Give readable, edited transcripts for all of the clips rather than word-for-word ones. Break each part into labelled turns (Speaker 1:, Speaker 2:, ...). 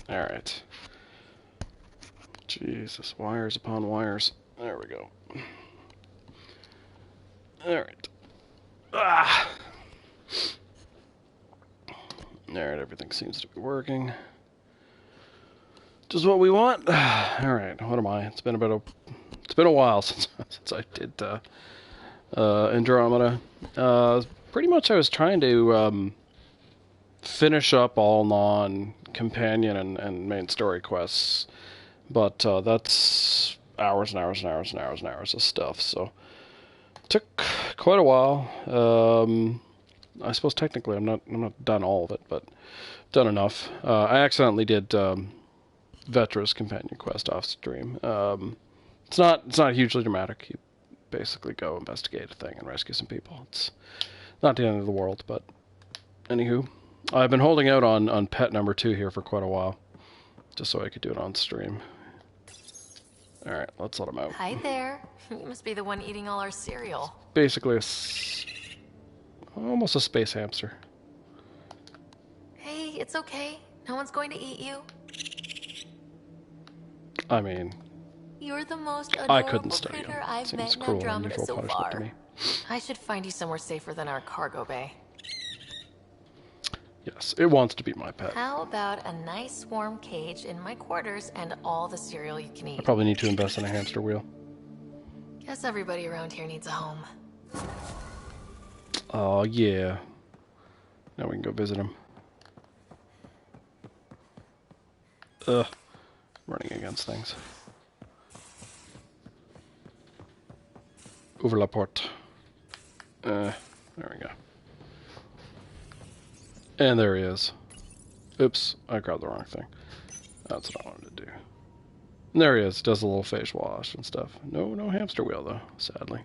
Speaker 1: Alright. Jesus, wires upon wires. There we go. Alright. Alright, everything seems to be working. Just what we want. Alright, what am I? It's been a while since I did Andromeda. Pretty much I was trying to finish up all non-companion and main story quests, but that's hours and hours and hours and hours and hours of stuff, so it took quite a while. I suppose technically I'm not done all of it, but done enough. I accidentally did Vetra's companion quest off stream. It's not hugely dramatic. You basically go investigate a thing and rescue some people. It's not the end of the world, but anywho, I've been holding out on pet number 2 here for quite a while, just so I could do it on stream. Alright, let's let him out.
Speaker 2: Hi there. You must be the one eating all our cereal.
Speaker 1: Basically almost a space hamster.
Speaker 2: Hey, it's okay. No one's going to eat you.
Speaker 1: I mean,
Speaker 2: you're the most
Speaker 1: I couldn't
Speaker 2: adorable
Speaker 1: study
Speaker 2: critter
Speaker 1: him.
Speaker 2: I've met
Speaker 1: Seems
Speaker 2: in
Speaker 1: cruel and
Speaker 2: Andromeda
Speaker 1: unusual
Speaker 2: so
Speaker 1: punishment to
Speaker 2: far.
Speaker 1: me.
Speaker 2: I should find you somewhere safer than our cargo bay.
Speaker 1: Yes, it wants to be my pet.
Speaker 2: How about a nice warm cage in my quarters and all the cereal you can eat?
Speaker 1: I probably need to invest in a hamster wheel.
Speaker 2: Guess everybody around here needs a home.
Speaker 1: Oh, yeah. Now we can go visit him. Ugh. Running against things. Over la porte. There we go. And there he is. Oops, I grabbed the wrong thing. That's what I wanted to do. And there he is. Does a little face wash and stuff. No hamster wheel, though, sadly.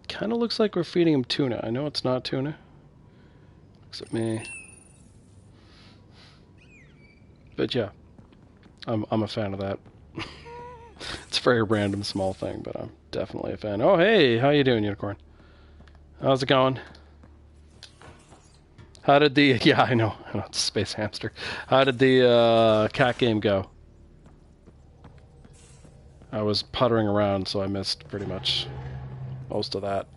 Speaker 1: Kind of looks like we're feeding him tuna. I know it's not tuna. Looks at me. But yeah, I'm a fan of that. It's a very random small thing, but I'm definitely a fan. Oh, hey, how you doing, Unicorn? How's it going? How did the... Yeah, I know it's a space hamster. How did the cat game go? I was puttering around, so I missed pretty much most of that.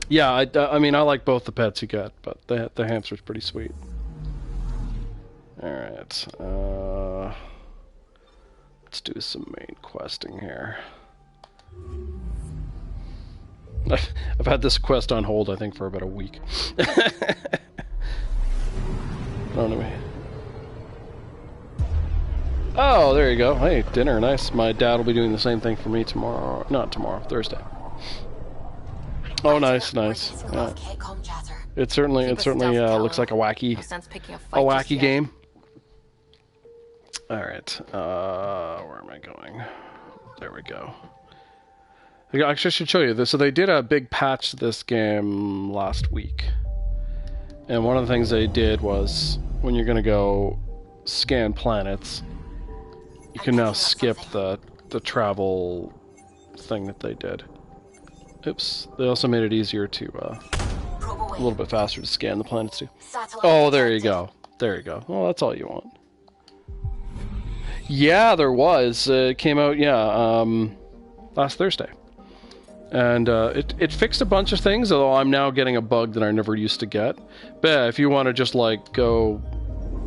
Speaker 1: Yeah, I mean, I like both the pets you get, but the hamster's pretty sweet. Alright, let's do some main questing here. I've had this quest on hold, I think, for about a week. Oh, there you go. Hey, dinner, nice. My dad will be doing the same thing for me tomorrow. Not tomorrow, Thursday. Oh, nice. Yeah. It certainly looks like a wacky game. All right. Where am I going? There we go. Actually, I should show you this. So they did a big patch to this game last week. And one of the things they did was, when you're going to go scan planets, you can now skip the travel thing that they did. Oops. They also made it easier to, a little bit faster to scan the planets too. Oh, there you go. There you go. Well, that's all you want. Yeah, there was. It came out, last Thursday. And it fixed a bunch of things, although I'm now getting a bug that I never used to get. But yeah, if you want to just like go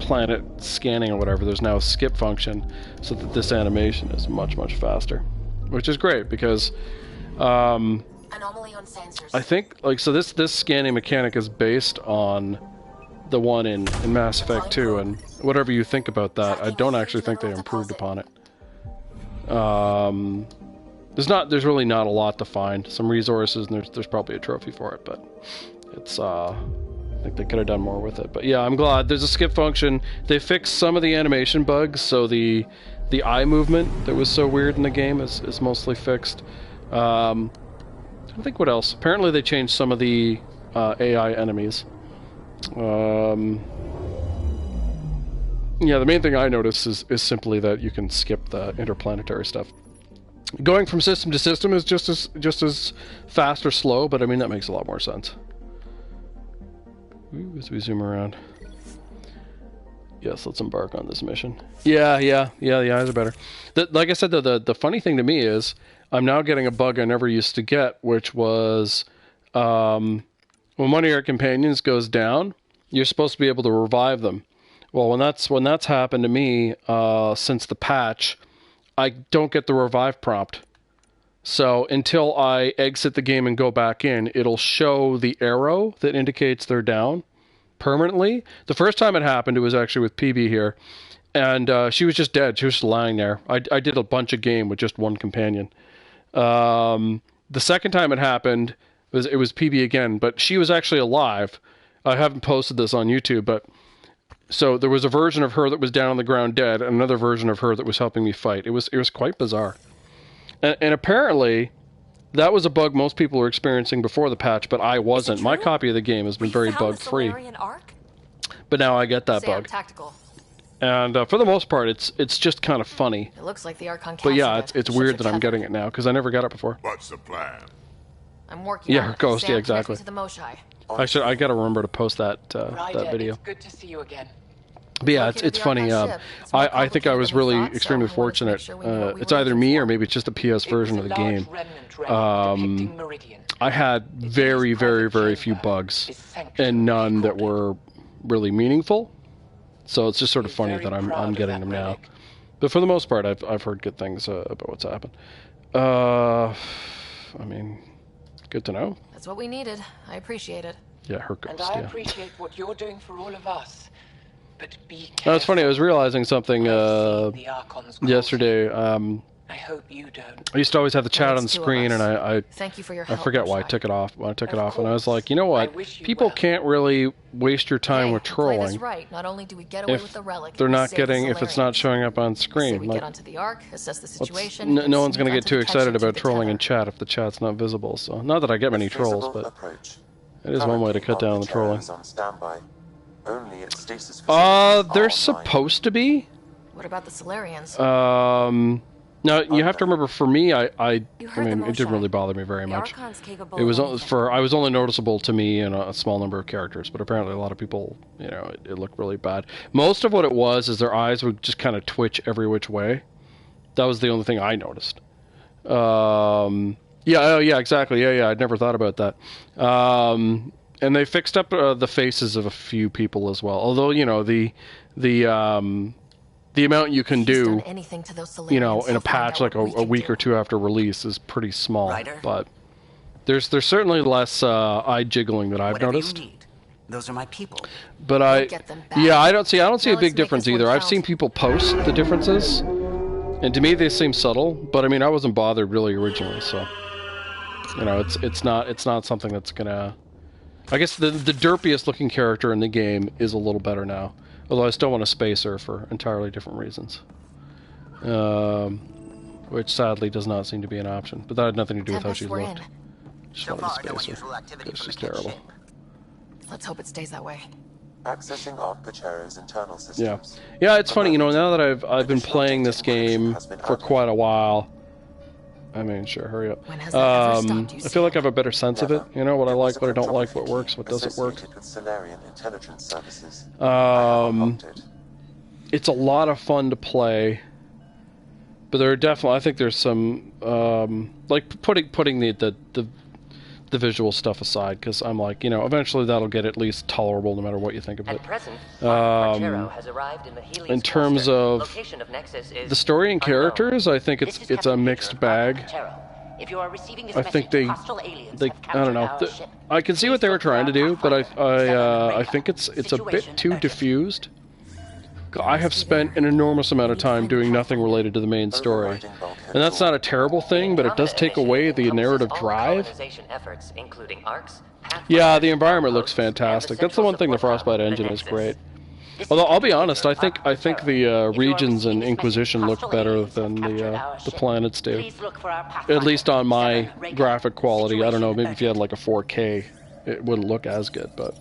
Speaker 1: planet scanning or whatever, there's now a skip function so that this animation is much faster, which is great because
Speaker 2: anomaly on sensors.
Speaker 1: I think this scanning mechanic is based on the one in Mass Effect 2, and whatever you think about that, I don't actually think they improved upon it. There's really not a lot to find. Some resources, and there's probably a trophy for it, but it's I think they could have done more with it. But yeah, I'm glad there's a skip function. They fixed some of the animation bugs, so the eye movement that was so weird in the game is mostly fixed. I think what else? Apparently they changed some of the AI enemies. Yeah, the main thing I noticed is simply that you can skip the interplanetary stuff. Going from system to system is just as fast or slow, but I mean that makes a lot more sense. Ooh, as we zoom around. Yes, let's embark on this mission. Yeah, the eyes are better. Like I said, the funny thing to me is I'm now getting a bug I never used to get, which was when one of your companions goes down, you're supposed to be able to revive them. Well, when that's happened to me since the patch, I don't get the revive prompt. So until I exit the game and go back in, it'll show the arrow that indicates they're down permanently. The first time it happened, it was actually with PB here, and she was just dead. She was just lying there. I did a bunch of game with just one companion. The second time it happened, it was PB again, but she was actually alive. I haven't posted this on YouTube, but so there was a version of her that was down on the ground dead, and another version of her that was helping me fight. It was quite bizarre. And apparently, that was a bug most people were experiencing before the patch, but I wasn't. My copy of the game has been very bug-free. But now I get that bug.
Speaker 2: Tactical.
Speaker 1: And for the most part, it's just kind of funny.
Speaker 2: It looks like the Archon.
Speaker 1: But yeah, it's weird that I'm getting it now, because I never got it before.
Speaker 3: What's the plan?
Speaker 2: I'm working on
Speaker 1: her ghost, yeah, exactly.
Speaker 2: to the Moshai.
Speaker 1: I gotta remember to post that that video.
Speaker 4: It's good to see you again.
Speaker 1: But yeah, it's funny. I think I was really extremely fortunate. It's either me or maybe it's just a PS version of the game. I had very, very, very few bugs, and none that were really meaningful. So it's just sort of funny that I'm getting them now. But for the most part, I've heard good things about what's happened. I mean, good to know.
Speaker 2: That's what we needed. I appreciate it.
Speaker 1: Yeah, her ghost.
Speaker 4: And I appreciate what you're doing for all of us. But be careful.
Speaker 1: No, it's funny. I was realizing something yesterday.
Speaker 4: I hope you don't.
Speaker 1: I used to always have the chat on the screen, and I
Speaker 2: thank you for your
Speaker 1: I
Speaker 2: help,
Speaker 1: forget why I took it off. When I took it off, and I was like, you know what? People
Speaker 4: well.
Speaker 1: can't really waste your time with trolling
Speaker 2: right. Not only do we get away with the relic,
Speaker 1: they're not getting if it's not showing up on screen.
Speaker 2: We
Speaker 1: like,
Speaker 2: get onto the Ark, assess the situation.
Speaker 1: No one's going to get too excited about trolling in chat if the chat's not visible. So not that I get many trolls, but it is one way to cut down the trolling. They're supposed to be.
Speaker 2: What about the Solarians?
Speaker 1: Now you have to remember. For me, I mean, it didn't really bother me very much. It was I was only noticeable to me and a small number of characters, but apparently a lot of people, you know, it looked really bad. Most of what it was is their eyes would just kind of twitch every which way. That was the only thing I noticed. Yeah, exactly. Yeah, I'd never thought about that. And they fixed up the faces of a few people as well. Although, you know, the amount you can do, you know, in a patch like a week or two after release is pretty small.
Speaker 5: Ryder?
Speaker 1: But there's certainly less eye jiggling that I've noticed.
Speaker 5: Those are my people.
Speaker 1: But I don't see a big difference either. I've seen people post the differences, and to me they seem subtle. But I mean, I wasn't bothered really originally, so you know, it's not something that's gonna. I guess the derpiest looking character in the game is a little better now. Although I still want a spacer for entirely different reasons. Which sadly does not seem to be an option. But that had nothing to do with how she looked. Just wanted a spacer. It's just terrible.
Speaker 2: Let's hope it stays that way.
Speaker 6: Accessing Arpachero's internal systems.
Speaker 1: Yeah, it's funny, you know, now that I've been playing this game for quite a while. I mean, sure, hurry up. I feel like I have a better sense of it. You know, what I like, what I don't like, what works, what doesn't work. It's a lot of fun to play, but there are definitely, I think there's some, like putting the visual stuff aside, because I'm like, you know, eventually that'll get at least tolerable no matter what you think of it. In terms of the story and characters, I think it's a mixed bag. I think they I don't know. I can see what they were trying to do, but I think it's a bit too diffused. I have spent an enormous amount of time doing nothing related to the main story. And that's not a terrible thing, but it does take away the narrative drive. Yeah, the environment looks fantastic. That's the one thing the Frostbite engine is great. Although, I'll be honest, I think the regions in Inquisition look better than the planets do. At least on my graphic quality. I don't know, maybe if you had like a 4K, it wouldn't look as good, but...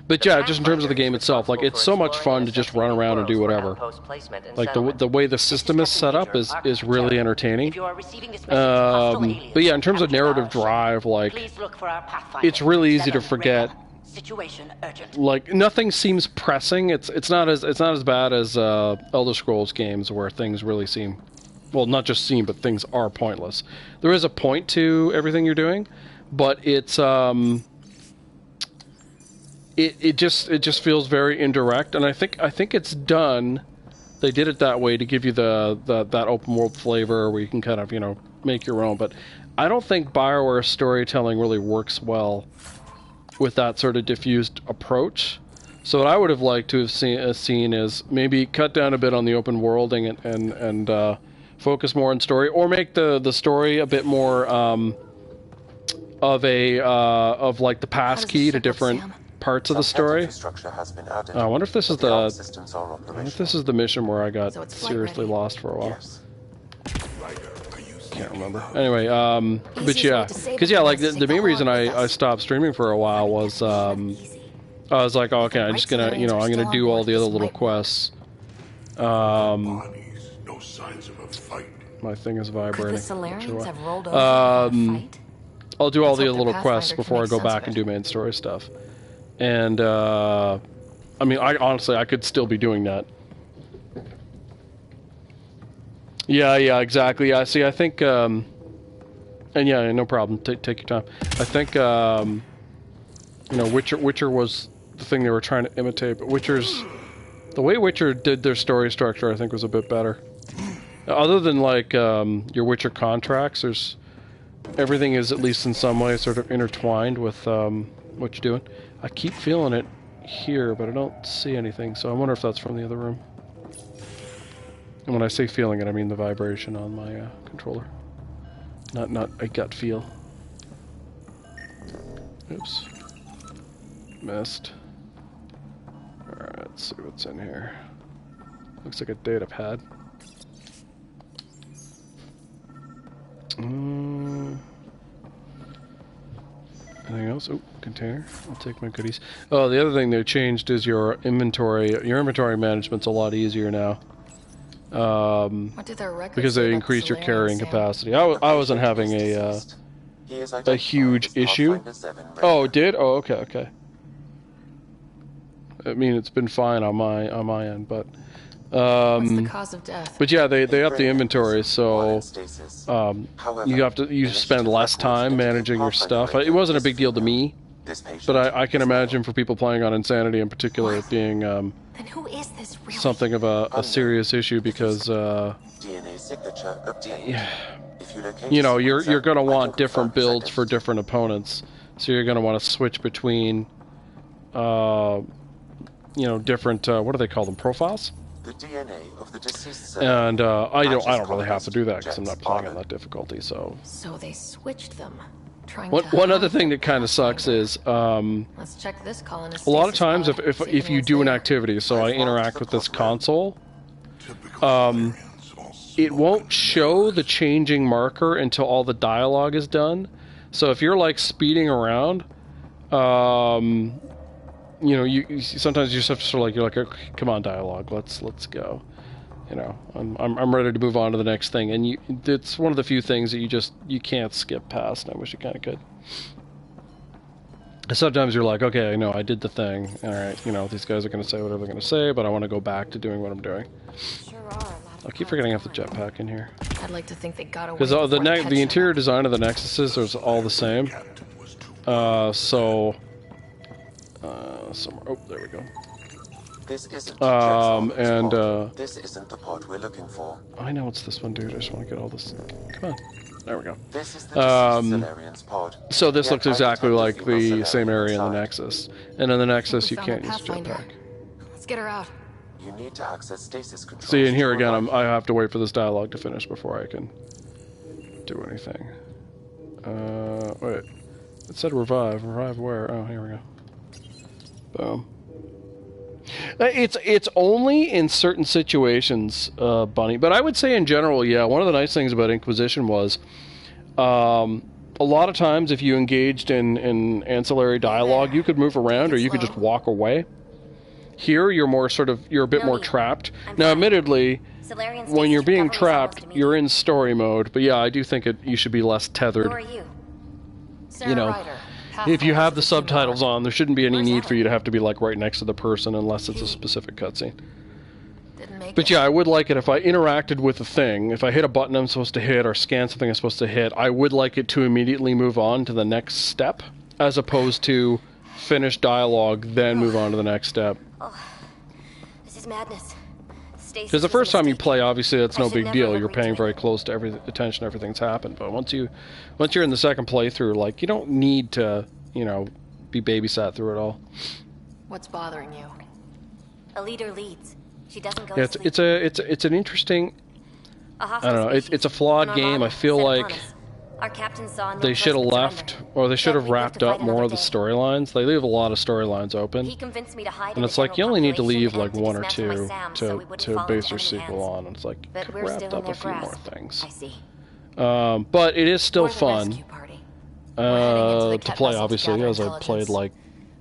Speaker 1: But yeah, just in terms of the game itself, like it's so much fun to just run around and do whatever. Like the way the system is set up is really entertaining. But yeah, in terms of narrative drive, like it's really easy to forget.
Speaker 4: Situation urgent.
Speaker 1: Like nothing seems pressing. It's not as bad as Elder Scrolls games where things really seem, well, not just seem, but things are pointless. There is a point to everything you're doing, but it's it just feels very indirect, and I think it's done. They did it that way to give you that open world flavor where you can kind of, you know, make your own. But I don't think BioWare storytelling really works well with that sort of diffused approach. So what I would have liked to have seen is maybe cut down a bit on the open worlding and focus more on story, or make the story a bit more of like the pass key to different parts of the story. I wonder if this is the mission where I got seriously lost for a while. Can't remember. Anyway, but yeah, because yeah, like the main reason I stopped streaming for a while was I was like, oh, okay, I'm just gonna, you know, I'm gonna do all the other little quests. My thing is vibrating. I'll do all the other little quests before I go back and do main story stuff. And I mean, honestly I could still be doing that. Yeah, exactly. Yeah, see, I think, and yeah, no problem. Take your time. I think, you know, Witcher was the thing they were trying to imitate, but the way Witcher did their story structure, I think, was a bit better. Other than like your Witcher contracts, everything is at least in some way sort of intertwined with what you're doing. I keep feeling it here, but I don't see anything, so I wonder if that's from the other room. And when I say feeling it, I mean the vibration on my controller. Not a gut feel. Oops. Missed. Alright, let's see what's in here. Looks like a data pad. Anything else? Oh, container. I'll take my goodies. Oh, the other thing they changed is your inventory. Your inventory management's a lot easier now. Because they increased your carrying capacity. I wasn't having a huge issue. Oh, it did? Oh, okay. I mean, it's been fine on my end, but
Speaker 2: what's the cause of death?
Speaker 1: but yeah, they upped the inventory, so you spend less time managing your stuff. It wasn't a big deal to me, but I can imagine for people playing on Insanity in particular it being
Speaker 2: Then who is this really?
Speaker 1: something of a serious issue, because
Speaker 6: DNA signature obtained.
Speaker 1: you know, you're going to want different builds for different opponents, so you're going to want to switch between you know, different what do they call them, profiles?
Speaker 6: The DNA of the deceased
Speaker 1: And I don't really have to do that because I'm not playing on that difficulty. So
Speaker 2: they switched them.
Speaker 1: One other thing that kind of sucks is
Speaker 2: let's check this colonist.
Speaker 1: A lot of times if you do an activity, so I interact with this console, it won't show the changing marker until all the dialogue is done. So if you're like speeding around, you know, you sometimes you just have to sort of like, you're like, okay, come on, dialogue, let's go. You know, I'm ready to move on to the next thing, and it's one of the few things that you can't skip past. And I wish you kind of could. And sometimes you're like, okay, I know I did the thing. All right, you know, these guys are going to say whatever they're going to say, but I want to go back to doing what I'm doing. I keep forgetting I have the jetpack in here.
Speaker 2: I'd like to think they got away.
Speaker 1: Because the interior design of the Nexuses is all the same. Somewhere. Oh, there we go.
Speaker 6: This isn't this isn't the pod we're looking for.
Speaker 1: I know it's this one, dude. I just want to get all this. Come on. There we go.
Speaker 6: This is the Solarian's pod.
Speaker 1: So this looks exactly like the same area in the Nexus. And in the Nexus, you can't use jetpack.
Speaker 2: Let's get her out.
Speaker 6: You need to access stasis control.
Speaker 1: See, and here again, I have to wait for this dialogue to finish before I can do anything. Wait. It said revive. Revive where? Oh, here we go. Boom. It's only in certain situations, Bunny. But I would say in general, yeah, one of the nice things about Inquisition was a a lot of times if you engaged in ancillary dialogue, you could move around or you could just walk away. Here, you're more sort of, you're a bit more trapped. Now, admittedly, when you're being trapped, you're in story mode, but yeah, I do think you should be less tethered.
Speaker 2: Who are you?
Speaker 1: You know, if you have the subtitles on, there shouldn't be any need for you to have to be like right next to the person unless it's a specific cutscene. But yeah, I would like it if I interacted with a thing, if I hit a button I'm supposed to hit or scan something I'm supposed to hit, I would like it to immediately move on to the next step, as opposed to finish dialogue, then move on to the next step.
Speaker 2: Oh, this is madness.
Speaker 1: Because the first time you play, obviously that's no big deal. You're paying very close to attention, everything's happened. But once you're in the second playthrough, like, you don't need to, you know, be babysat through it all.
Speaker 2: What's bothering you?
Speaker 3: A leader leads. She doesn't go
Speaker 1: Yeah,
Speaker 3: to sleep.
Speaker 1: it's an interesting. I don't know. It's a flawed game. I feel like
Speaker 3: our captain saw
Speaker 1: they should have left, or they should have wrapped up more of the storylines. They leave a lot of storylines open.
Speaker 3: He convinced me to hide
Speaker 1: And
Speaker 3: in
Speaker 1: it's
Speaker 3: the
Speaker 1: like you only need to leave like
Speaker 3: population
Speaker 1: one or
Speaker 3: and to dismantle
Speaker 1: two
Speaker 3: my SAM so we wouldn't fall
Speaker 1: base
Speaker 3: into
Speaker 1: your
Speaker 3: enemy
Speaker 1: sequel
Speaker 3: hands.
Speaker 1: on. And it's like
Speaker 3: But
Speaker 1: could
Speaker 3: we're
Speaker 1: wrapped
Speaker 3: still
Speaker 1: up
Speaker 3: in
Speaker 1: a
Speaker 3: their
Speaker 1: few more
Speaker 3: grasp.
Speaker 1: things.
Speaker 3: I see.
Speaker 1: But it is still
Speaker 2: We're the
Speaker 1: fun
Speaker 2: rescue party. We're heading into the
Speaker 1: to
Speaker 2: Ket
Speaker 1: play.
Speaker 2: vessel to
Speaker 1: Obviously,
Speaker 2: gather
Speaker 1: as I played
Speaker 2: intelligence.
Speaker 1: like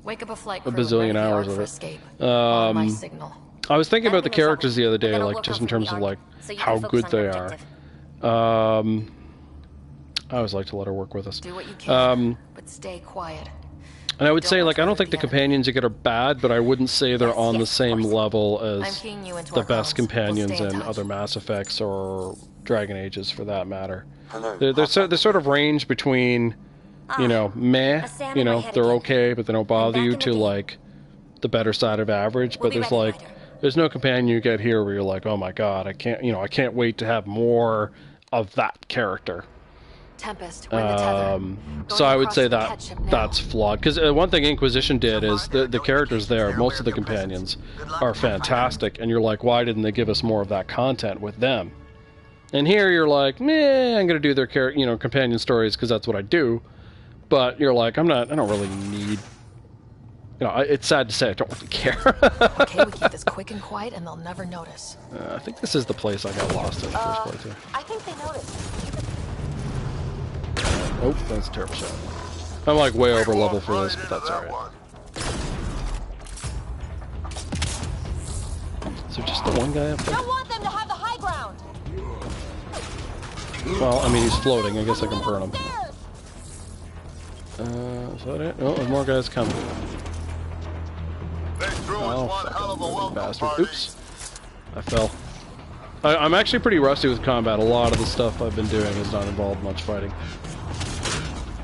Speaker 2: Wake up a flight
Speaker 1: a
Speaker 2: crew and
Speaker 1: bazillion
Speaker 2: ready the
Speaker 1: hours
Speaker 2: yard
Speaker 1: of
Speaker 2: for
Speaker 1: it.
Speaker 2: escape. On my signal.
Speaker 1: I was thinking about the
Speaker 3: Landing is
Speaker 1: characters the other day,
Speaker 3: Then I'll
Speaker 1: like
Speaker 3: work
Speaker 1: just
Speaker 3: on
Speaker 1: in terms
Speaker 3: the
Speaker 1: of like
Speaker 3: arc, so you
Speaker 1: how
Speaker 3: can focus
Speaker 1: good
Speaker 3: on
Speaker 1: they
Speaker 3: your
Speaker 1: are.
Speaker 3: objective.
Speaker 1: I always like to let her work with us.
Speaker 2: Do what you can, but stay quiet.
Speaker 1: And I would
Speaker 2: Don't
Speaker 1: say,
Speaker 2: let
Speaker 1: like, I
Speaker 2: her
Speaker 1: don't think
Speaker 2: be
Speaker 1: the
Speaker 2: the enemy.
Speaker 1: companions you get are bad, but I wouldn't say they're on the
Speaker 3: yes, of
Speaker 1: same
Speaker 3: course.
Speaker 1: level
Speaker 2: I'm
Speaker 1: as
Speaker 2: keying you into
Speaker 1: the
Speaker 2: our
Speaker 1: best
Speaker 2: comms. We'll
Speaker 1: companions
Speaker 2: stay in
Speaker 1: in
Speaker 2: touch.
Speaker 1: other Mass Effects or Dragon Ages, for that matter.
Speaker 6: Hello,
Speaker 1: They're sort of range between, you know, meh,
Speaker 3: a SAM
Speaker 1: you
Speaker 3: in my
Speaker 1: know,
Speaker 3: head
Speaker 1: they're
Speaker 3: again.
Speaker 1: okay, but they don't bother
Speaker 3: back
Speaker 1: you,
Speaker 3: in the
Speaker 1: to
Speaker 3: game.
Speaker 1: like the better side of average.
Speaker 3: We'll
Speaker 1: But
Speaker 3: be
Speaker 1: there's
Speaker 3: ready,
Speaker 1: like,
Speaker 3: Ryder.
Speaker 1: there's no companion you get here where you're like, oh my god, I can't wait to have more of that character.
Speaker 2: Tempest, we're in the tether.
Speaker 1: So I would
Speaker 2: across
Speaker 1: say
Speaker 2: to the
Speaker 1: that
Speaker 2: Ket ship now.
Speaker 1: that's flawed. Because one thing Inquisition did is the characters there, most of the companions, are fantastic, and you're like, why didn't they give us more of that content with them? And here you're like, meh, I'm gonna do their companion stories because that's what I do. But you're like, I don't really need. You know, it's sad to say I don't really care.
Speaker 2: Okay, we keep this quick and quiet, and they'll never notice.
Speaker 1: I think this is the place I got lost in the first playthrough.
Speaker 3: I think they noticed.
Speaker 1: Oh, that's a terrible shot. I'm like way over level for this, but that's alright. Is there just the one guy up there?
Speaker 3: Don't want them to have the high ground.
Speaker 1: Well, I mean, he's floating. I guess I can burn him. Is that it? Oh, there's more guys coming. Oh, fucking bastard. Oops. I fell. I'm actually pretty rusty with combat. A lot of the stuff I've been doing has not involved much fighting.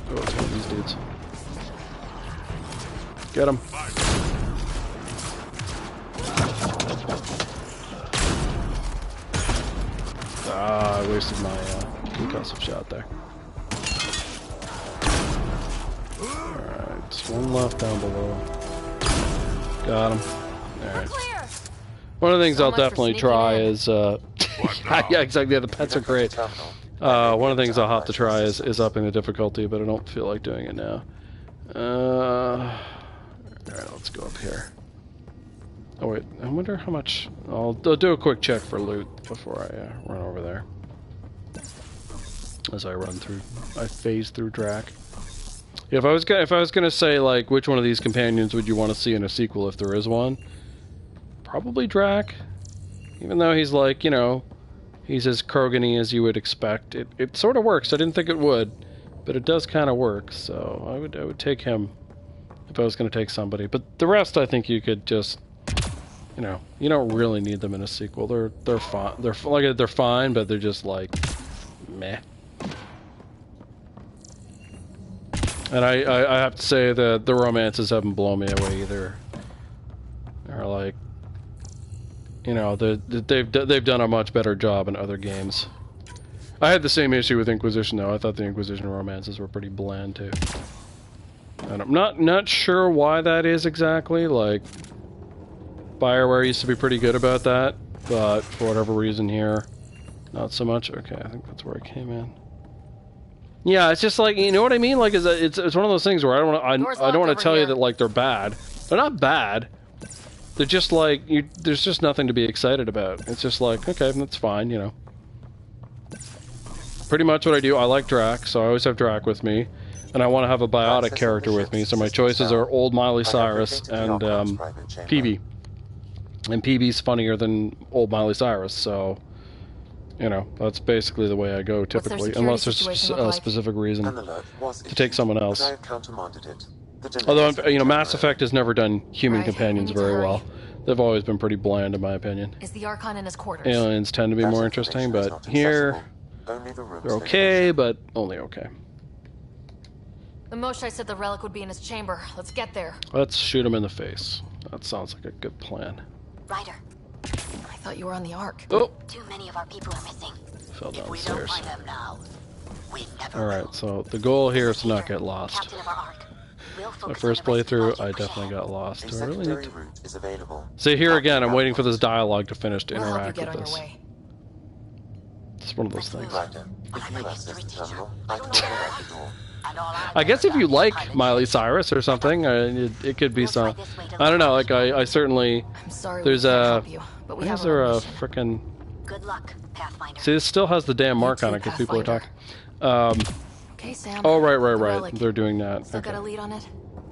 Speaker 1: Oh, it's one of these dudes. Get him. Ah, I wasted my concussive shot there. Alright, just one left down below. Got him. Alright. One of the things
Speaker 2: So
Speaker 1: I'll
Speaker 2: much for
Speaker 1: definitely
Speaker 2: sneaking
Speaker 1: try
Speaker 2: in.
Speaker 1: is, yeah, exactly, yeah, the pets are great. One of the things I'll have to try is upping the difficulty, but I don't feel like doing it now. Alright, let's go up here. Oh wait, I wonder how much... I'll do a quick check for loot before I run over there. As I phase through Drac. Yeah, if I was gonna say, like, which one of these companions would you want to see in a sequel if there is one? Probably Drac. Even though he's like, you know, he's as Krogan-y as you would expect. It sort of works. I didn't think it would, but it does kind of work. So I would take him if I was going to take somebody. But the rest, I think you could just, you know, you don't really need them in a sequel. They're fine. They're fine, but they're just like meh. And I have to say that the romances haven't blown me away either. They're like, you know, they've done a much better job in other games. I had the same issue with Inquisition though. I thought the Inquisition romances were pretty bland too. And I'm not sure why that is exactly. Like, BioWare used to be pretty good about that, but for whatever reason here, not so much. Okay, I think that's where I came in. Yeah, it's just like, you know what I mean? Like, it's one of those things where I don't want to tell you that like they're bad. They're not bad. They're just like there's just nothing to be excited about. It's just like, okay, that's fine, you know. pretty much what I do. I like Drac, so I always have Drac with me. And I want to have a biotic character with me, so my choices are old Miley Cyrus and PB. And PB's funnier than old Miley Cyrus, so... You know, that's basically the way I go typically, unless there's a specific reason to take someone else. Although, you know, Mass Effect has never done human companions very well. They've always been pretty bland, in my opinion.
Speaker 2: Is the Archon in his quarters?
Speaker 1: Aliens tend to be more interesting, but here, they're okay, but only okay.
Speaker 2: The Moshae said the relic would be in his chamber. Let's get there.
Speaker 1: Let's shoot him in the face. That sounds like a good plan.
Speaker 3: Ryder,
Speaker 2: I thought you were on the Ark.
Speaker 1: Oh!
Speaker 3: too many of our people are missing.
Speaker 1: Fell
Speaker 3: If we don't
Speaker 1: downstairs.
Speaker 3: find them now, we never
Speaker 1: Alright,
Speaker 3: will.
Speaker 1: so the goal here is to not get lost.
Speaker 3: Captain of our Ark. We'll
Speaker 1: My
Speaker 3: focus
Speaker 1: first
Speaker 3: on the rescue
Speaker 1: playthrough,
Speaker 3: project
Speaker 1: I
Speaker 3: push
Speaker 1: definitely
Speaker 3: ahead.
Speaker 1: got lost.
Speaker 6: A
Speaker 1: Do I really need
Speaker 6: secondary
Speaker 1: to...
Speaker 6: route is available.
Speaker 1: See, here again, I'm waiting for this dialogue to finish to
Speaker 2: We'll help you
Speaker 1: interact
Speaker 2: get
Speaker 1: with
Speaker 2: on
Speaker 1: this.
Speaker 2: your way.
Speaker 1: It's one of those things.
Speaker 6: Ryder, if you access the terminal, I can open out the door.
Speaker 3: And all
Speaker 1: I guess if you like Miley Cyrus or something, it could be some... I don't know, like, I certainly...
Speaker 2: I'm sorry
Speaker 1: There's
Speaker 2: we can't
Speaker 1: a...
Speaker 2: help you, but we
Speaker 1: Why
Speaker 2: have
Speaker 1: is there
Speaker 2: our
Speaker 1: a
Speaker 2: mission.
Speaker 1: frickin'...
Speaker 3: Good luck, Pathfinder.
Speaker 1: See, this still has the damn mark
Speaker 2: You
Speaker 1: on
Speaker 2: too,
Speaker 1: it because people are talking.
Speaker 2: Pathfinder. Okay, Sam.
Speaker 1: Oh,
Speaker 2: The
Speaker 1: right.
Speaker 2: relic.
Speaker 1: They're doing that.
Speaker 2: Still got a
Speaker 1: Okay.
Speaker 2: lead on it?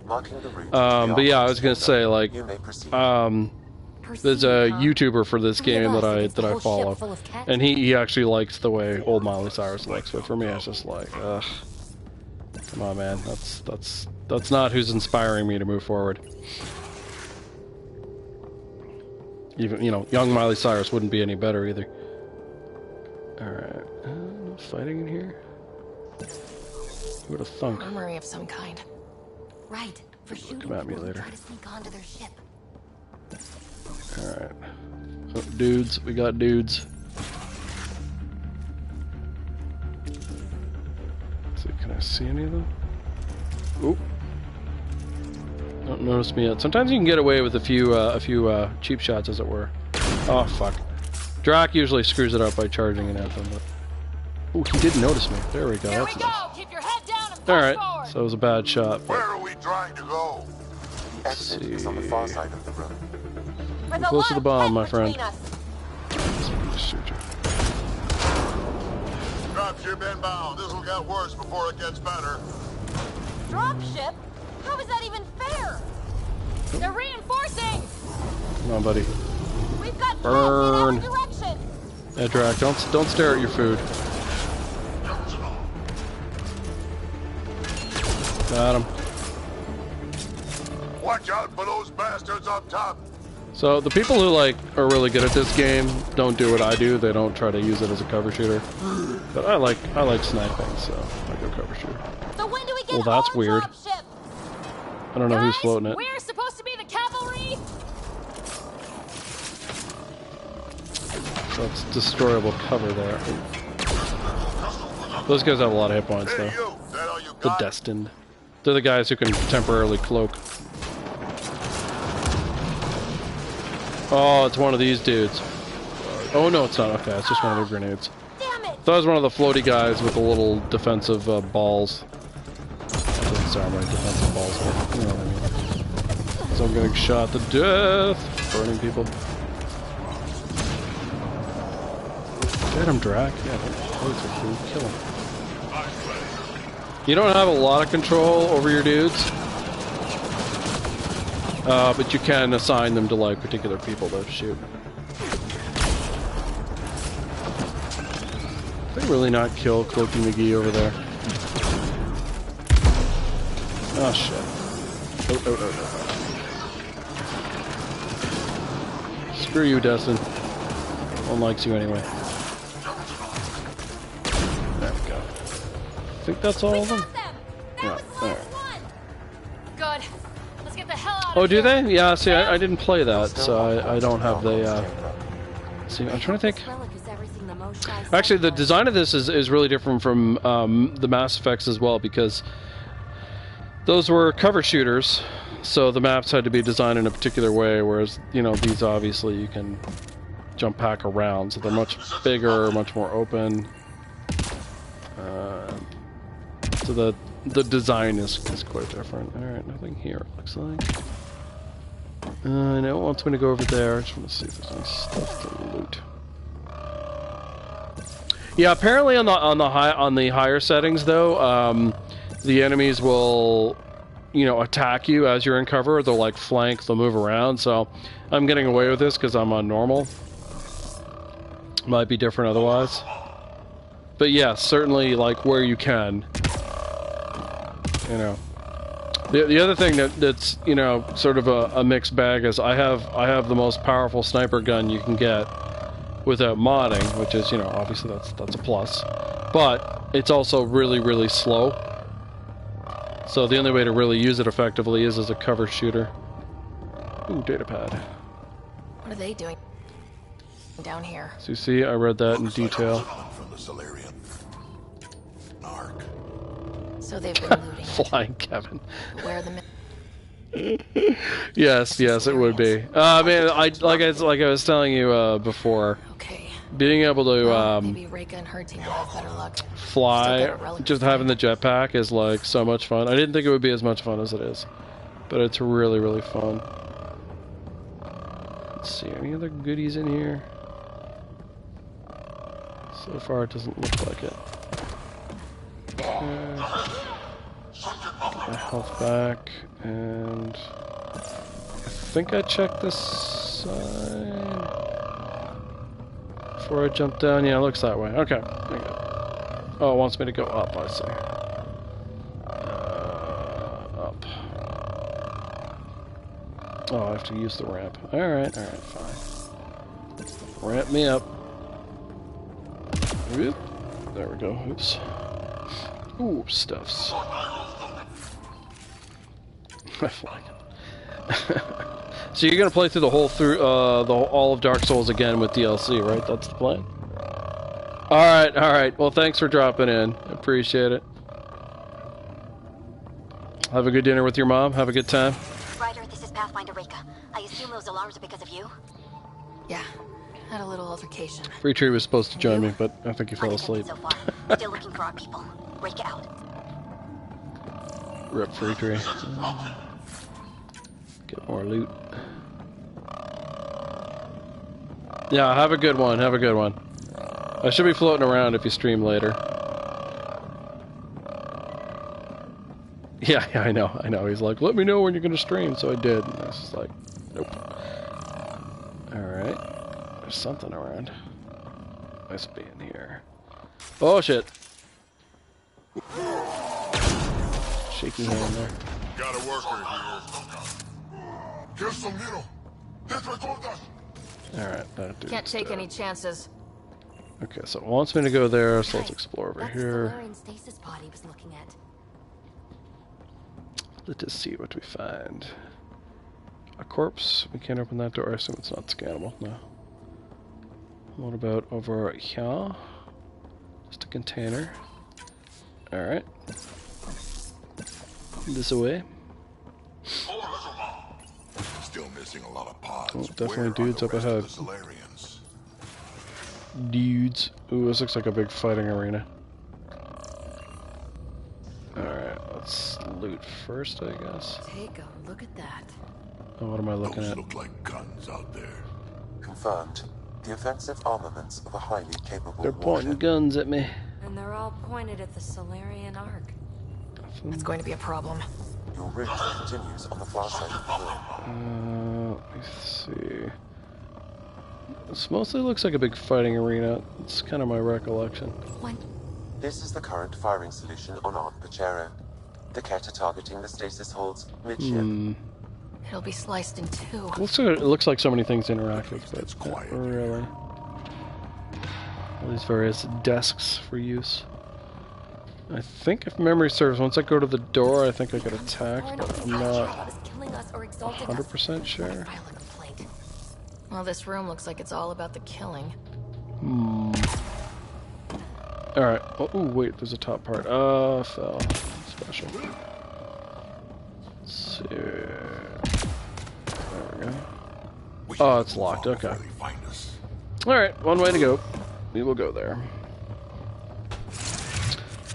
Speaker 6: Marking the route.
Speaker 1: But yeah, I was gonna say, like,
Speaker 6: You may proceed.
Speaker 1: there's a
Speaker 2: Proceed, huh?
Speaker 1: YouTuber for this
Speaker 2: Three of
Speaker 1: game
Speaker 2: us
Speaker 1: that
Speaker 2: against the
Speaker 1: I
Speaker 2: whole ship
Speaker 1: follow,
Speaker 2: full of cats.
Speaker 1: and he actually likes the way old Miley Cyrus looks. But for me, it's just like, ugh, come on, man. That's not who's inspiring me to move forward. Even, you know, young Miley Cyrus wouldn't be any better either. All right, no fighting in here. Who would have thunk?
Speaker 2: Armory of some kind.
Speaker 3: Right. For shooting
Speaker 1: Come at me
Speaker 3: people who
Speaker 1: later.
Speaker 3: try to sneak onto their ship.
Speaker 1: Alright. Oh, dudes. We got dudes. Let's see, can I see any of them? Oop. Don't notice me yet. Sometimes you can get away with a few cheap shots, as it were. Oh, fuck. Drac usually screws it up by charging an anthem, but... Ooh, he didn't notice me. There we go.
Speaker 3: Here we
Speaker 1: That's
Speaker 3: go!
Speaker 1: nice.
Speaker 3: Keep your head down and push
Speaker 1: Alright,
Speaker 3: forward!
Speaker 1: so it was a bad shot,
Speaker 5: Where
Speaker 1: but
Speaker 5: are we trying to go?
Speaker 6: The exit is on the far side of the room.
Speaker 3: There's
Speaker 1: You're
Speaker 3: a
Speaker 1: close
Speaker 3: lot
Speaker 1: to the
Speaker 3: of
Speaker 1: bomb,
Speaker 3: tech
Speaker 1: my friend.
Speaker 3: between us.
Speaker 1: just shoot you.
Speaker 5: Dropship inbound. This'll get worse before it gets better.
Speaker 3: Dropship? How is that even fair? They're reinforcing!
Speaker 1: Come on, buddy.
Speaker 3: We've got
Speaker 1: Burn.
Speaker 3: jets in every direction!
Speaker 1: Yeah, Drac, don't stare at your food. Got him.
Speaker 5: Watch out for those bastards up top.
Speaker 1: So the people who like are really good at this game don't do what I do. They don't try to use it as a cover shooter. But I like sniping, so I go cover shooter.
Speaker 3: So when do we get
Speaker 1: Well, that's
Speaker 3: our
Speaker 1: weird.
Speaker 3: dropship?
Speaker 1: I don't know who's
Speaker 3: Guys,
Speaker 1: floating it.
Speaker 3: we're supposed to be the cavalry?
Speaker 1: So it's destroyable cover there. Those guys have a lot of hit points though.
Speaker 5: Hey, you. That all you
Speaker 1: The
Speaker 5: got?
Speaker 1: destined. They're the guys who can temporarily cloak. Oh, it's one of these dudes. Oh no, it's not. Okay, it's just one of their grenades.
Speaker 3: Damn it!
Speaker 1: That was one of the floaty guys with the little defensive balls. That doesn't sound right, defensive balls. But you know what I mean. So I'm getting shot to death. Burning people. Get him, Drac. Yeah, those are cool. Kill him. You don't have a lot of control over your dudes. But you can assign them to like particular people to shoot. Did they really not kill Cloaky McGee over there? Oh shit. Oh. Screw you, Destin. No one likes you anyway. There we go. I think that's all of them.
Speaker 3: Got them! That
Speaker 1: Yeah,
Speaker 3: was the last
Speaker 1: alright.
Speaker 3: one! Good. Let's get the hell out
Speaker 1: Oh,
Speaker 3: of
Speaker 1: do
Speaker 3: here.
Speaker 1: they? Yeah, see, I didn't play that, so I don't have the, see, I'm trying to think. Actually, the design of this is really different from the Mass Effects as well, because those were cover shooters, so the maps had to be designed in a particular way, whereas, you know, these obviously you can jump pack around, so they're much bigger, much more open. So the design is quite different. Alright, nothing here, it looks like. And it wants me to go over there. I just want to see if there's any stuff to loot. Yeah, apparently on the higher settings though, the enemies will, you know, attack you as you're in cover. They'll like flank, they'll move around. So I'm getting away with this because I'm on normal. Might be different otherwise. But yeah, certainly like where you can. You know. The other thing that's, you know, sort of a mixed bag is I have the most powerful sniper gun you can get without modding, which is, you know, obviously that's a plus. But it's also really, really slow. So the only way to really use it effectively is as a cover shooter. Ooh, datapad.
Speaker 2: What are they doing down here?
Speaker 1: So you see, I read that in detail.
Speaker 5: From the Solarian. Ark.
Speaker 2: So they've been looting it.
Speaker 1: Flying Kevin.
Speaker 2: Where are the
Speaker 1: Yes, it would be. Man, like I was telling you before.
Speaker 2: Okay.
Speaker 1: Being able to
Speaker 2: maybe Reika and her team will have better luck.
Speaker 1: fly, just having the jetpack is like so much fun. I didn't think it would be as much fun as it is, but it's really, really fun. Let's see, any other goodies in here? So far, it doesn't look like it. Okay. Get my health back, and I think I checked this side before I jump down. Yeah, it looks that way. Okay. Oh, it wants me to go up, I see. Up. Oh, I have to use the ramp. Alright, fine. Ramp me up. Oop. There we go. Oops. Ooh, stuffs. I like it. So you're gonna play through the whole all of Dark Souls again with DLC, right? That's the plan. All right. Well, thanks for dropping in. Appreciate it. Have a good dinner with your mom. Have a good time.
Speaker 7: Ryder, this is Pathfinder Reika. I assume those alarms are because of you?
Speaker 2: Yeah. Had a little altercation.
Speaker 1: Free Tree was supposed to join me, but I think he fell asleep.
Speaker 7: So far. Still looking for our people. Reika out.
Speaker 1: Rip Free Tree. Get more loot. Yeah, have a good one. Have a good one. I should be floating around if you stream later. Yeah, I know. He's like, let me know when you're gonna stream, so I did. And I was just like, nope. Alright. There's something around. Must be in here. Oh, shit. Shaky hand there.
Speaker 5: Got a worker here. Here's some little.
Speaker 1: Alright, that dude.
Speaker 2: Can't take any chances.
Speaker 1: Okay, so it wants me to go there, so let's explore over
Speaker 7: That's
Speaker 1: here.
Speaker 7: the Solarian stasis pod he was looking at.
Speaker 1: Let's just see what we find. A corpse. We can't open that door. I assume it's not scannable. No. What about over here? Just a container. Alright. This away.
Speaker 5: Still missing a lot of pods.
Speaker 1: Oh, definitely dudes up ahead.
Speaker 5: Solarians.
Speaker 1: Dudes. Ooh, this looks like a big fighting arena. Alright, let's loot first, I guess.
Speaker 2: Take a look at that.
Speaker 1: Oh, what am I looking
Speaker 5: Those
Speaker 1: at?
Speaker 5: look like guns out there.
Speaker 6: Confirmed. The offensive armaments of a highly capable
Speaker 1: They're pointing
Speaker 6: warship.
Speaker 1: guns at me.
Speaker 3: And they're all pointed at the Solarian Ark.
Speaker 2: That's going to be a problem.
Speaker 6: Your route continues on the far side of the room.
Speaker 1: Let me see. This mostly looks like a big fighting arena. It's kind of my recollection.
Speaker 2: One.
Speaker 6: This is the current firing solution on Aunt Pachero. The Keta targeting the stasis holds midship.
Speaker 2: It'll be sliced in two.
Speaker 1: It looks like so many things interactive, but
Speaker 5: It's
Speaker 1: not
Speaker 5: quiet.
Speaker 1: really. All these various desks for use. I think if memory serves, once I go to the door, I think I get attacked, but I'm not 100% sure.
Speaker 2: File a complaint. Well, this room looks like it's all about the killing.
Speaker 1: Alright. Oh, ooh, wait, there's a top part. Fell. Special. Let's see. There we go. Oh, it's locked. Okay.
Speaker 5: Where they find us.
Speaker 1: Alright, one way to go. We will go there.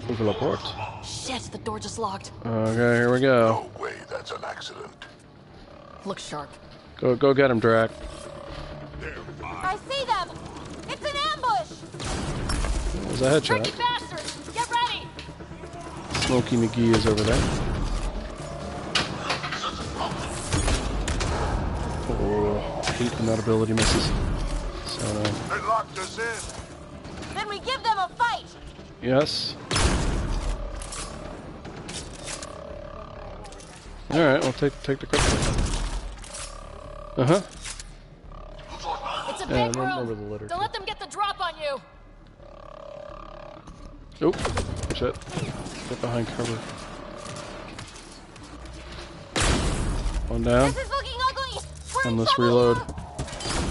Speaker 1: Open the port.
Speaker 2: Shit, the door just locked.
Speaker 1: Okay, here we go.
Speaker 5: No way, that's an accident.
Speaker 2: Look sharp.
Speaker 1: Go get him, Drac.
Speaker 3: I see them! It's an ambush!
Speaker 1: There's a
Speaker 2: Tricky
Speaker 1: headshot.
Speaker 2: bastards! Get ready!
Speaker 1: Smokey McGee is over there. Oh, I hate when that ability misses. So,
Speaker 5: They locked us in.
Speaker 7: Then we give them a fight!
Speaker 1: yes. Alright, we'll take the quick one. Uh-huh.
Speaker 2: It's a
Speaker 1: Yeah,
Speaker 2: big
Speaker 1: remember the
Speaker 2: room.
Speaker 1: litter.
Speaker 2: Don't let them get the drop on you.
Speaker 1: Oh, shit. Get behind cover. One down.
Speaker 7: This is looking ugly! We're
Speaker 1: On
Speaker 7: in
Speaker 1: this
Speaker 7: trouble
Speaker 1: reload.
Speaker 7: here.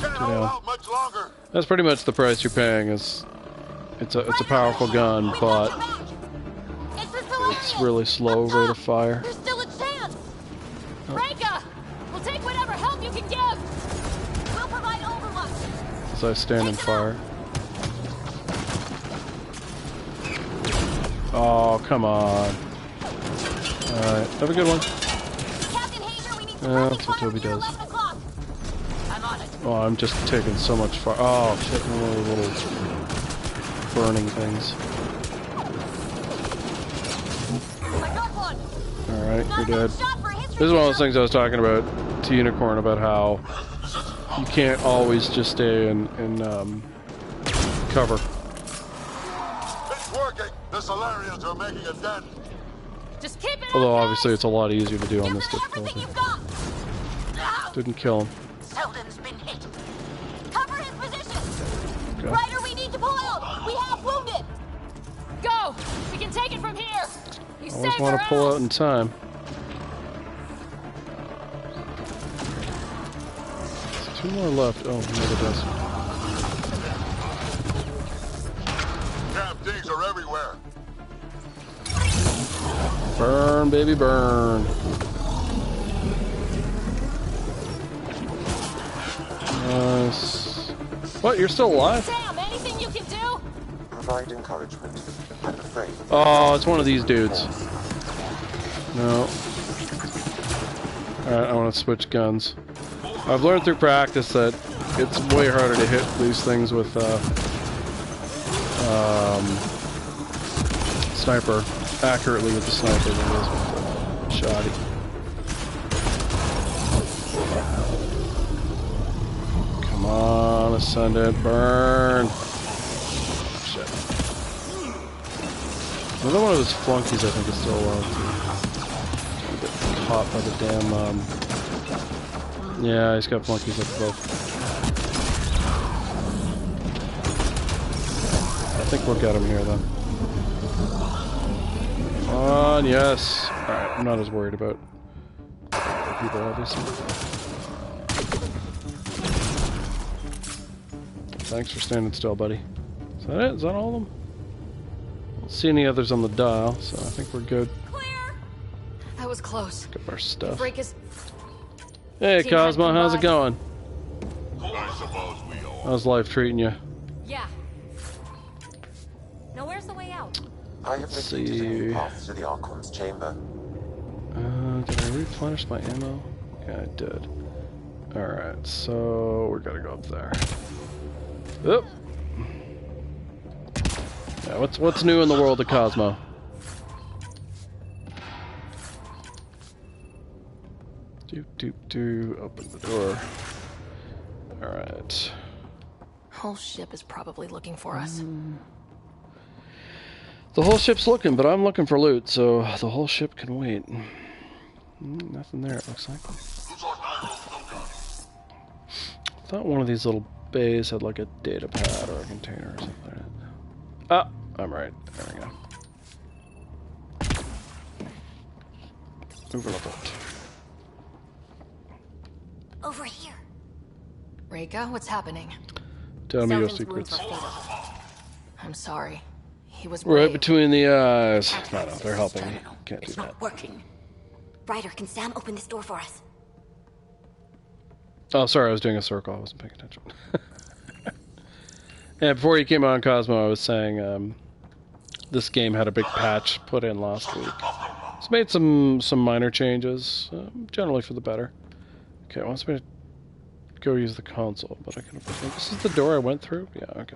Speaker 5: Can't hold out much longer.
Speaker 1: That's pretty much the price you're paying. Is it's a powerful gun,
Speaker 7: We've
Speaker 1: but
Speaker 7: got your back. It's the Solarian.
Speaker 1: it's really slow
Speaker 7: Up
Speaker 1: rate
Speaker 7: top.
Speaker 1: of fire.
Speaker 7: There's still a chance!
Speaker 2: Reka! We'll take whatever help you can give!
Speaker 7: We'll provide overwatch!
Speaker 1: As I stand in fire. Oh, come on. Alright, have a good one.
Speaker 7: Captain Hager, we need to
Speaker 1: That's what Toby does.
Speaker 7: 11 o'clock. I'm on it.
Speaker 1: Oh, I'm just taking so much fire. Oh, shit, one of those little burning things.
Speaker 7: I got one.
Speaker 1: Alright,
Speaker 7: Not
Speaker 1: you're
Speaker 7: a
Speaker 1: dead.
Speaker 7: bad shot for a history
Speaker 1: This is one of those
Speaker 7: teacher.
Speaker 1: things I was talking about to Unicorn about how you can't always just stay in cover.
Speaker 5: It's working. The Solarians are making a dent.
Speaker 2: Just keep it
Speaker 1: Although
Speaker 2: up,
Speaker 1: obviously it's a lot easier to do on
Speaker 7: Give
Speaker 1: this
Speaker 7: them everything
Speaker 1: difficulty.
Speaker 7: you've got. Ow.
Speaker 1: Didn't kill him.
Speaker 7: Selden's been hit. Cover his position.
Speaker 1: Okay.
Speaker 7: Ryder, we need to pull out. We have wounded.
Speaker 2: Go! We can take it from here! You
Speaker 1: Always
Speaker 2: saved
Speaker 1: want
Speaker 2: our
Speaker 1: to pull
Speaker 2: ass.
Speaker 1: out in time. There's 2 more left. Oh, another desk.
Speaker 5: Camp things are everywhere.
Speaker 1: Burn, baby, burn. Nice. What? You're still alive?
Speaker 2: Sam, anything you can do?
Speaker 6: Provide encouragement. I'm afraid.
Speaker 1: Oh, it's one of these dudes. No. Alright, I want to switch guns. I've learned through practice that it's way harder to hit these things with sniper accurately with the sniper than it is with the shoddy. Come on, Ascendant, burn! Shit. Another one of his flunkies, I think, is still alive. Get caught by the damn. Yeah, he's got flunkies up above. I think we'll get him here then. Come on, yes. Alright, I'm not as worried about other people, obviously. Thanks for standing still, buddy. Is that it? Is that all of them? I don't see any others on the dial, so I think we're good.
Speaker 2: Clear! That was close.
Speaker 1: Pick up our stuff.
Speaker 2: Break is...
Speaker 1: Hey,
Speaker 2: Team
Speaker 1: Cosmo,
Speaker 2: had
Speaker 1: how's it
Speaker 2: combined.
Speaker 1: going?
Speaker 5: I suppose we all.
Speaker 1: How's life treating you?
Speaker 3: Yeah. Now where's the way out?
Speaker 6: I have located a new path to the Archon's chamber.
Speaker 1: Did I replenish my ammo? Yeah, I did. Alright, so we gotta go up there. Oop. Yeah, what's new in the world of Cosmo? Open the door. Alright.
Speaker 2: Whole ship is probably looking for us.
Speaker 1: The whole ship's looking, but I'm looking for loot, so the whole ship can wait. Nothing there, it looks like. I thought one of these little bays had like a data pad or a container or something. Ah, I'm right. There we go. Overlooked.
Speaker 7: Over here.
Speaker 2: Reka, what's happening?
Speaker 1: Tell me your
Speaker 3: Selden's wounds
Speaker 1: secrets.
Speaker 3: were fatal.
Speaker 2: I'm sorry. He was
Speaker 1: Right
Speaker 2: brave.
Speaker 1: between the eyes. No, they're helping me. Can't do
Speaker 7: It's
Speaker 1: that.
Speaker 7: not working. Ryder, can Sam open this door for us?
Speaker 1: Oh, sorry, I was doing a circle. I wasn't paying attention. Yeah, before you came on, Cosmo, I was saying this game had a big patch put in last week. It's made some minor changes, generally for the better. Okay, it wants me to go use the console, but I can. This is the door I went through? Yeah, okay.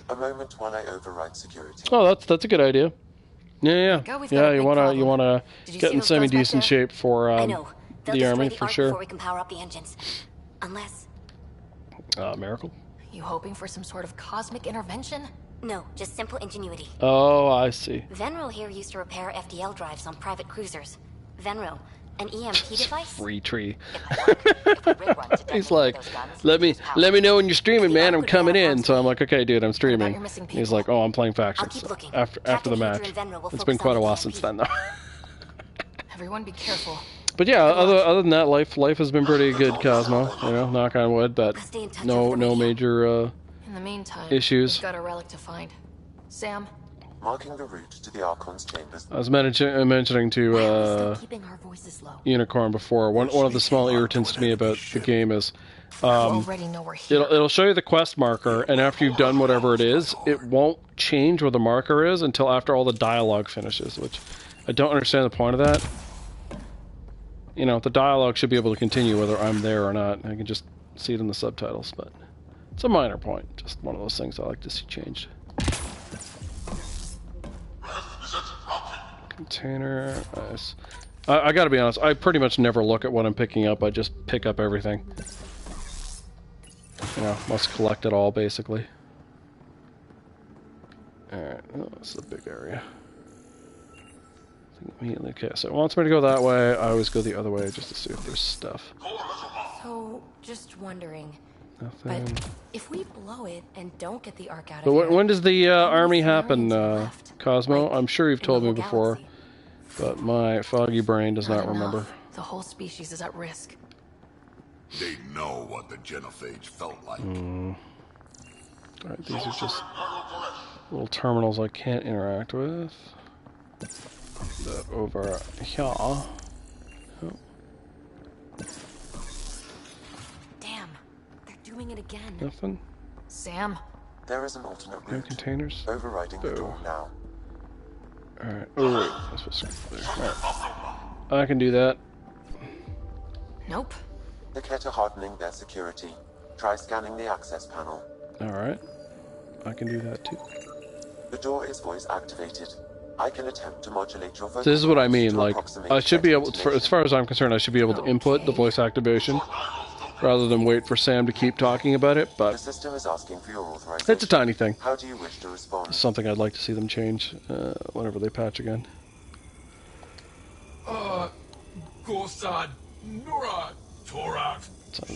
Speaker 6: A moment while I override security.
Speaker 1: Oh, that's a good idea. Yeah.
Speaker 2: Go, we've got
Speaker 1: Yeah,
Speaker 2: a
Speaker 1: you
Speaker 2: big
Speaker 1: wanna
Speaker 2: problem. Did you
Speaker 1: get
Speaker 2: see
Speaker 1: in
Speaker 2: those guns back
Speaker 1: semi-decent
Speaker 2: there?
Speaker 1: shape for
Speaker 7: I know. They'll
Speaker 1: the
Speaker 7: destroy
Speaker 1: army
Speaker 7: the
Speaker 1: for
Speaker 7: Ark
Speaker 1: sure.
Speaker 7: before we can power up the engines. Unless...
Speaker 1: Miracle.
Speaker 2: You hoping for some sort of cosmic intervention?
Speaker 7: No, just simple ingenuity.
Speaker 1: Oh, I see.
Speaker 7: Venro here used to repair FDL drives on private cruisers. Venro, an EMP device?
Speaker 1: Free tree.
Speaker 7: If we rig one to
Speaker 1: He's
Speaker 7: detonate
Speaker 1: like,
Speaker 7: those guns,
Speaker 1: let me know when you're streaming,
Speaker 7: The
Speaker 1: man.
Speaker 7: Ark
Speaker 1: I'm
Speaker 7: would
Speaker 1: coming
Speaker 7: be our
Speaker 1: in.
Speaker 7: arms
Speaker 1: So I'm
Speaker 7: deal.
Speaker 1: like, okay, dude, I'm streaming.
Speaker 2: your missing
Speaker 1: He's
Speaker 2: people?
Speaker 1: like, oh, I'm playing
Speaker 7: I'll
Speaker 1: factions
Speaker 7: keep looking.
Speaker 1: after
Speaker 7: Captain
Speaker 1: the
Speaker 7: Hydra
Speaker 1: match.
Speaker 7: and Venro will
Speaker 1: It's
Speaker 7: focus
Speaker 1: been quite
Speaker 7: on
Speaker 1: a
Speaker 7: the
Speaker 1: while
Speaker 7: EMP.
Speaker 1: since then, though.
Speaker 2: Everyone be careful.
Speaker 1: But yeah, other than that, life has been pretty good, Cosmo. You know, knock on wood, but
Speaker 7: I'll stay in touch
Speaker 1: no
Speaker 7: over the radio.
Speaker 1: major
Speaker 2: In the meantime,
Speaker 1: issues.
Speaker 2: we've got a relic to find. Sam,
Speaker 6: Marking the route to the Archon's chambers.
Speaker 1: I was mentioning to
Speaker 7: Why are we still keeping our voices low?
Speaker 1: Unicorn before. One of the small irritants to me about the game is
Speaker 2: you already know we're here.
Speaker 1: it'll show you the quest marker, and after you've done whatever it is, it won't change where the marker is until after all the dialogue finishes, which I don't understand the point of that. You know, the dialogue should be able to continue whether I'm there or not. I can just see it in the subtitles, but it's a minor point. Just one of those things I like to see changed. Container, nice. I gotta be honest, I pretty much never look at what I'm picking up. I just pick up everything. You know, must collect it all, basically. Alright, oh, this is a big area. Immediately, okay, so it wants me to go that way. I always go the other way just to see if there's stuff.
Speaker 3: So, just wondering.
Speaker 1: Nothing.
Speaker 3: But if we blow it and don't get the Ark out of
Speaker 1: But
Speaker 3: here,
Speaker 1: when does the army happen,
Speaker 3: Solarians left?
Speaker 1: Cosmo?
Speaker 3: Like,
Speaker 1: I'm sure you've
Speaker 3: in the
Speaker 1: told me
Speaker 3: whole
Speaker 1: before,
Speaker 3: galaxy.
Speaker 1: but my foggy brain does not
Speaker 2: enough.
Speaker 1: remember.
Speaker 2: The whole species is at risk.
Speaker 5: They know what the genophage felt like.
Speaker 1: Alright, these are just little terminals I can't interact with. That over here. Oh.
Speaker 3: Damn, they're doing it again.
Speaker 1: Nothing?
Speaker 2: Sam,
Speaker 6: There is an alternate
Speaker 1: No
Speaker 6: route.
Speaker 1: containers?
Speaker 6: Overriding the
Speaker 1: Oh.
Speaker 6: door now.
Speaker 1: Alright. Oh wait, I'm supposed to go there. Alright. I can do that.
Speaker 2: nope.
Speaker 6: The Ket are hardening their security. Try scanning the access panel.
Speaker 1: Alright. I can do that too.
Speaker 6: The door is voice activated. I can attempt to modulate your vocal
Speaker 1: This is what I
Speaker 6: cords
Speaker 1: mean,
Speaker 6: to
Speaker 1: like,
Speaker 6: approximate
Speaker 1: I should be able,
Speaker 6: Ket
Speaker 1: as far as I'm concerned, I should be able to input the voice activation, rather than wait for Sam to keep talking about it,
Speaker 6: The
Speaker 1: but
Speaker 6: system is asking for your authorization.
Speaker 1: it's a tiny thing.
Speaker 6: How do you wish to respond?
Speaker 1: It's something I'd like to see them change, whenever they patch again.
Speaker 8: Gorsad, Nura, Torak.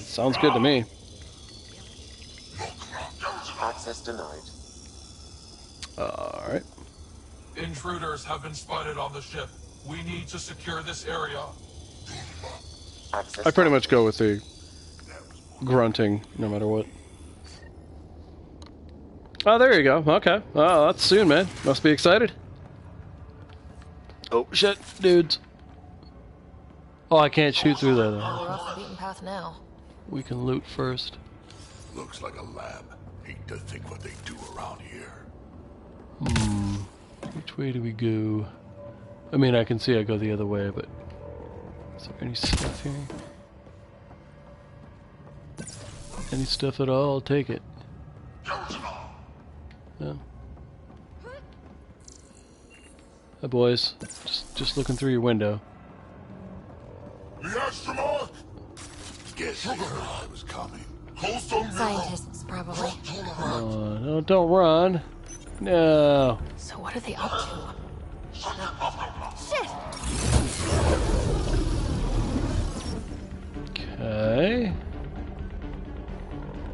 Speaker 1: Sounds good to me.
Speaker 6: Access denied.
Speaker 1: Alright.
Speaker 8: Intruders have been spotted on the ship. We need to secure this area.
Speaker 6: Access
Speaker 1: I pretty much go with the grunting, no matter what. Oh, there you go. Okay. Oh, that's soon, man. Must be excited. Oh, shit, dudes. Oh, I can't shoot through that.
Speaker 2: We're off the beaten path now.
Speaker 1: We can loot first.
Speaker 5: Looks like a lab. Hate to think what they do around here.
Speaker 1: Which way do we go? I mean, I can see I go the other way, but... Is there any stuff here? Any stuff at all? I'll take it. No. Hi, boys. Just looking through your window.
Speaker 5: The astronaut! Guess they heard I was coming.
Speaker 3: Scientists, probably.
Speaker 1: Oh, no, don't run. No.
Speaker 2: So what are they up to?
Speaker 3: Shit!
Speaker 1: Okay.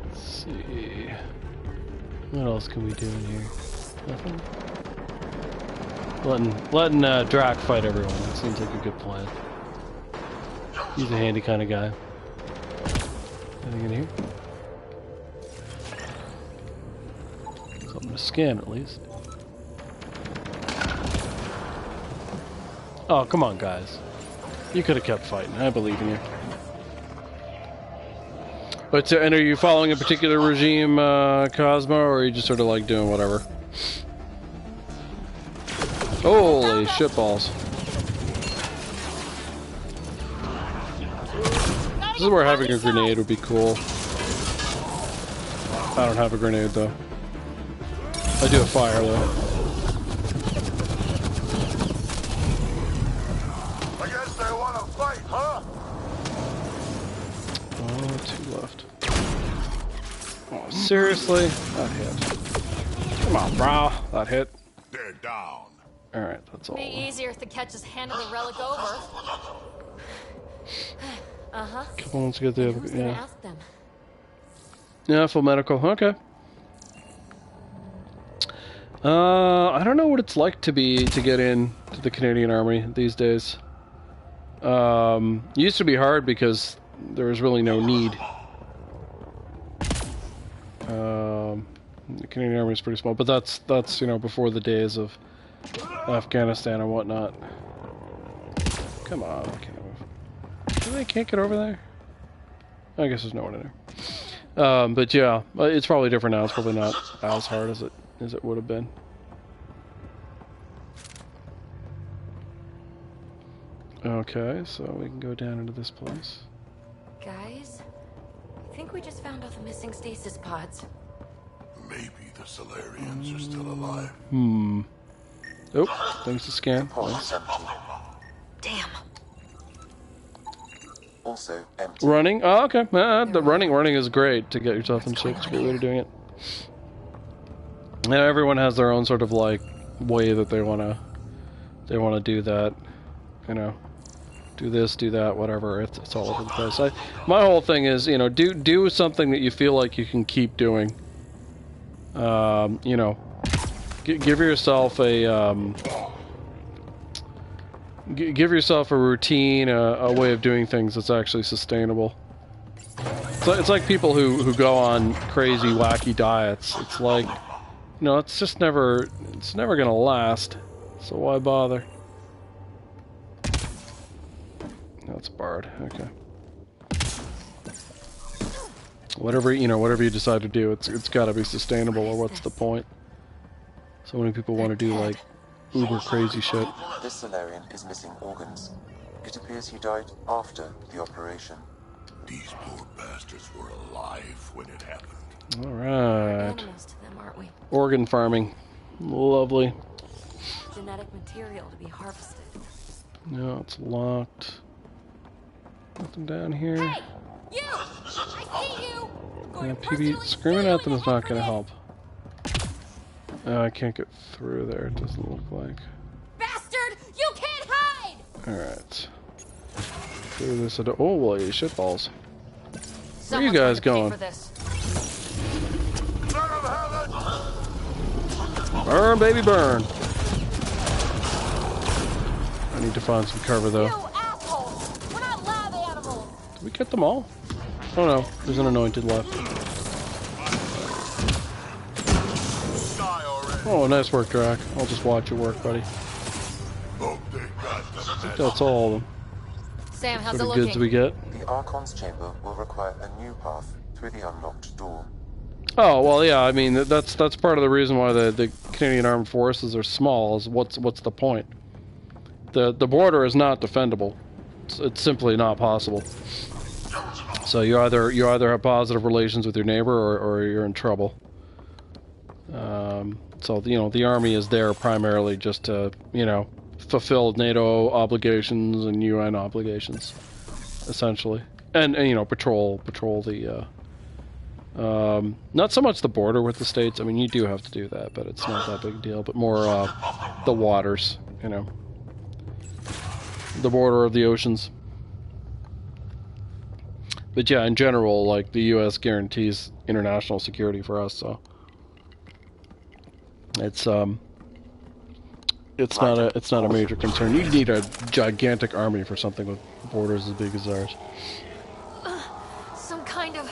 Speaker 1: Let's see. What else can we do in here? Nothing? Letting Drac fight everyone. That seems like a good plan. He's a handy kind of guy. Anything in here? Something to scan at least. Oh, come on, guys. You could have kept fighting. I believe in you. But and are you following a particular regime, Cosmo, or are you just sort of like doing whatever? Holy shitballs! This is where having a grenade would be cool. I don't have a grenade though. I do have fire though.
Speaker 5: I guess they want to fight, huh?
Speaker 1: Oh, 2 left. Oh, seriously? That hit. Come on, bro. That hit.
Speaker 5: They're down.
Speaker 1: Alright, that's all.
Speaker 2: Be easier if the catches handed the relic over.
Speaker 3: Uh-huh.
Speaker 1: Couple months to get the
Speaker 3: Who's gonna
Speaker 1: yeah.
Speaker 3: ask them?
Speaker 1: Yeah, full medical. Okay. I don't know what it's like to get in to the Canadian Army these days. It used to be hard because there was really no need. The Canadian Army is pretty small, but that's you know, before the days of Afghanistan and whatnot. Come on, I can't move. Really can't get over there? I guess there's no one in there. But yeah, it's probably different now. It's probably not as hard as it would have been. Okay, so we can go down into this place.
Speaker 3: Guys, I think we just found all the missing stasis pods.
Speaker 5: Maybe the Solarians are still alive.
Speaker 1: Oh, things to scan.
Speaker 6: Pod
Speaker 1: Nice.
Speaker 6: is empty.
Speaker 3: Damn.
Speaker 6: Also empty.
Speaker 1: Running? Oh, okay. The running is great to get yourself in shape. It's a great way of doing it. Yeah, everyone has their own sort of like way that they wanna do that. You know, do this, do that, whatever. It's all over the place. My whole thing is, you know, do something that you feel like you can keep doing. You know, give yourself a give yourself a routine, a way of doing things that's actually sustainable. So it's like people who go on crazy, wacky diets. It's like, you know, it's never gonna last. So why bother? That's barred. Okay. Whatever you decide to do, it's got to be sustainable, or what's the point? So many people want to do like uber crazy shit.
Speaker 6: This Solarian is missing organs. It appears he died after the operation.
Speaker 5: These poor bastards were alive when it happened.
Speaker 1: All
Speaker 3: We're
Speaker 1: right.
Speaker 3: animals to them, aren't we?
Speaker 1: Organ farming, lovely.
Speaker 3: Genetic material to be harvested.
Speaker 1: No, it's locked. Nothing down here.
Speaker 3: Hey! You! I see you!
Speaker 1: Yeah, PB screaming at them is not going to help. I can't get through there. It doesn't look like.
Speaker 3: Bastard! You can't hide!
Speaker 1: All right. Through this. Oh, well, you shitballs. Where are you
Speaker 2: Someone's
Speaker 1: guys
Speaker 2: going
Speaker 1: going?
Speaker 2: to pay for this.
Speaker 5: Son of heaven!
Speaker 1: Burn, baby, burn. I need to find some cover though.
Speaker 3: You assholes! We're not lab animals!
Speaker 1: Did we get them all? Oh no, there's an anointed left.
Speaker 5: Die already.
Speaker 1: Oh, nice work, Drac. I'll just watch you work, buddy.
Speaker 5: Hope they got them.
Speaker 1: That's all of them.
Speaker 2: Sam, how's
Speaker 1: What
Speaker 2: it
Speaker 1: the
Speaker 2: looking?
Speaker 1: goods we get?
Speaker 6: The Archon's chamber will require a new path through the unlocked door.
Speaker 1: Oh well, yeah. I mean, that's part of the reason why the Canadian Armed Forces are small. Is what's the point? The border is not defendable. It's simply not possible. So you either have positive relations with your neighbor or you're in trouble. So you know the army is there primarily just to fulfill NATO obligations and UN obligations, essentially, and you know patrol the. Not so much the border with the states. I mean, you do have to do that, but it's not that big a deal. But more the waters, you know, the border of the oceans. But yeah, in general, like the U.S. guarantees international security for us, so it's not a major concern. You need a gigantic army for something with borders as big as ours.
Speaker 2: Some kind of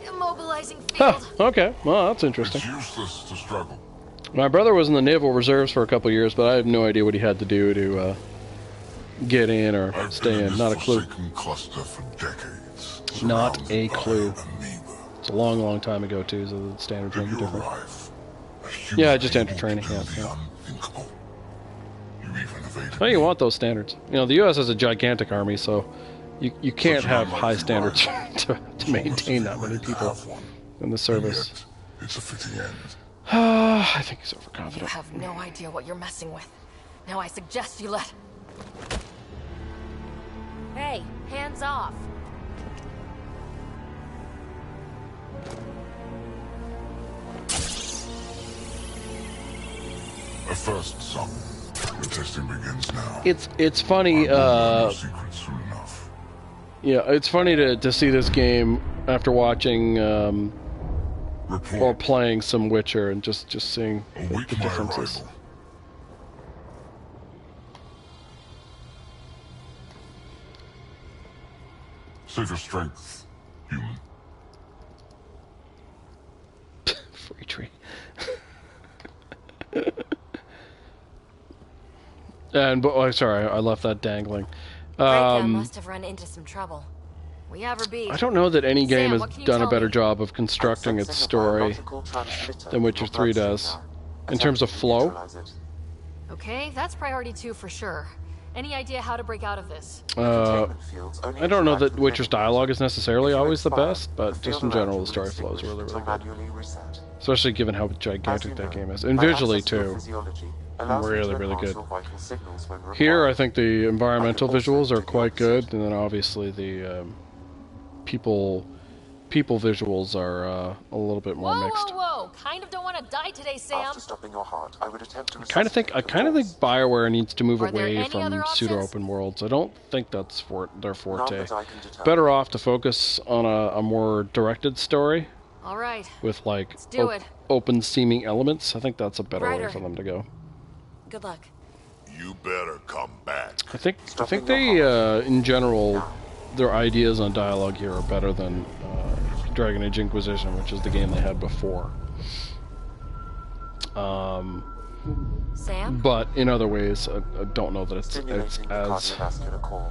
Speaker 2: immobilizing
Speaker 1: Huh,
Speaker 2: field.
Speaker 1: okay, well that's interesting.
Speaker 5: It's useless to struggle.
Speaker 1: My brother was in the Naval Reserves for a couple of years, but I have no idea what he had to do to get in or
Speaker 5: I've
Speaker 1: stay
Speaker 5: been
Speaker 1: in.
Speaker 5: in
Speaker 1: Not a
Speaker 5: this
Speaker 1: clue.
Speaker 5: forsaken cluster for decades.
Speaker 1: Not
Speaker 5: surrounded
Speaker 1: a
Speaker 5: by
Speaker 1: clue.
Speaker 5: amoeba.
Speaker 1: It's a long, long time ago too, so the standards may
Speaker 5: If
Speaker 1: be
Speaker 5: you
Speaker 1: different.
Speaker 5: arrive, a
Speaker 1: Yeah,
Speaker 5: human
Speaker 1: just
Speaker 5: being
Speaker 1: enter training,
Speaker 5: will do
Speaker 1: yeah,
Speaker 5: the
Speaker 1: yeah.
Speaker 5: unthinkable. You even evaded
Speaker 1: Well, you
Speaker 5: me.
Speaker 1: want those standards. You know, the U.S. has a gigantic army, so you can't
Speaker 5: Such an
Speaker 1: have
Speaker 5: unlikely
Speaker 1: high standards
Speaker 5: rival.
Speaker 1: to maintain that many
Speaker 5: Already
Speaker 1: people
Speaker 5: have one.
Speaker 1: in the
Speaker 5: And
Speaker 1: service.
Speaker 5: yet, it's a fitting end.
Speaker 1: I think he's
Speaker 2: You
Speaker 1: overconfident.
Speaker 2: have no idea what you're messing with. Now I suggest you let...
Speaker 3: Hey, hands off.
Speaker 5: A first son. The testing begins now.
Speaker 1: It's funny.
Speaker 5: Secret soon enough.
Speaker 1: Yeah, it's funny to see this game after watching or
Speaker 5: Report.
Speaker 1: playing some Witcher and just seeing
Speaker 5: Await
Speaker 1: the
Speaker 5: my
Speaker 1: differences.
Speaker 5: arrival. Save your strength, human.
Speaker 1: Free tree. And sorry, I left that dangling.
Speaker 3: Reka must have run into some trouble.
Speaker 2: We have her beat.
Speaker 1: I don't know that any game
Speaker 2: Sam,
Speaker 1: has
Speaker 2: what can you
Speaker 1: done a
Speaker 2: tell
Speaker 1: better
Speaker 2: me?
Speaker 1: job of constructing its story than Witcher 3 does. In terms of flow.
Speaker 2: Okay, that's priority 2 for sure. Any idea how to break out of this?
Speaker 1: I don't know that Witcher's dialogue is necessarily always the best, but just in general, the story flow is really, really good. Especially given how gigantic that game is. And visually, too. Really, really good. Here, I think the environmental visuals are quite good, and then obviously the people visuals are a little bit more mixed.
Speaker 2: Whoa! Kind of don't want to die today, Sam.
Speaker 6: After stopping your heart, I would attempt to
Speaker 1: I kind of think BioWare needs to move
Speaker 2: Are there
Speaker 1: away
Speaker 2: any
Speaker 1: from
Speaker 2: other options?
Speaker 1: pseudo-open worlds. I don't think that's their
Speaker 6: None
Speaker 1: forte.
Speaker 6: that I can determine.
Speaker 1: Better off to focus on a more directed story
Speaker 2: All right.
Speaker 1: with like
Speaker 2: do it.
Speaker 1: open seeming elements. I think that's a better way
Speaker 3: Ryder.
Speaker 1: for them to go.
Speaker 3: Good luck.
Speaker 5: You better come back.
Speaker 1: I think they in general their ideas on dialogue here are better than Dragon Age Inquisition, which is the game they had before.
Speaker 3: Sam?
Speaker 1: But in other ways, I don't know that it's
Speaker 6: Stimulating the
Speaker 1: as
Speaker 6: cardiovascular core.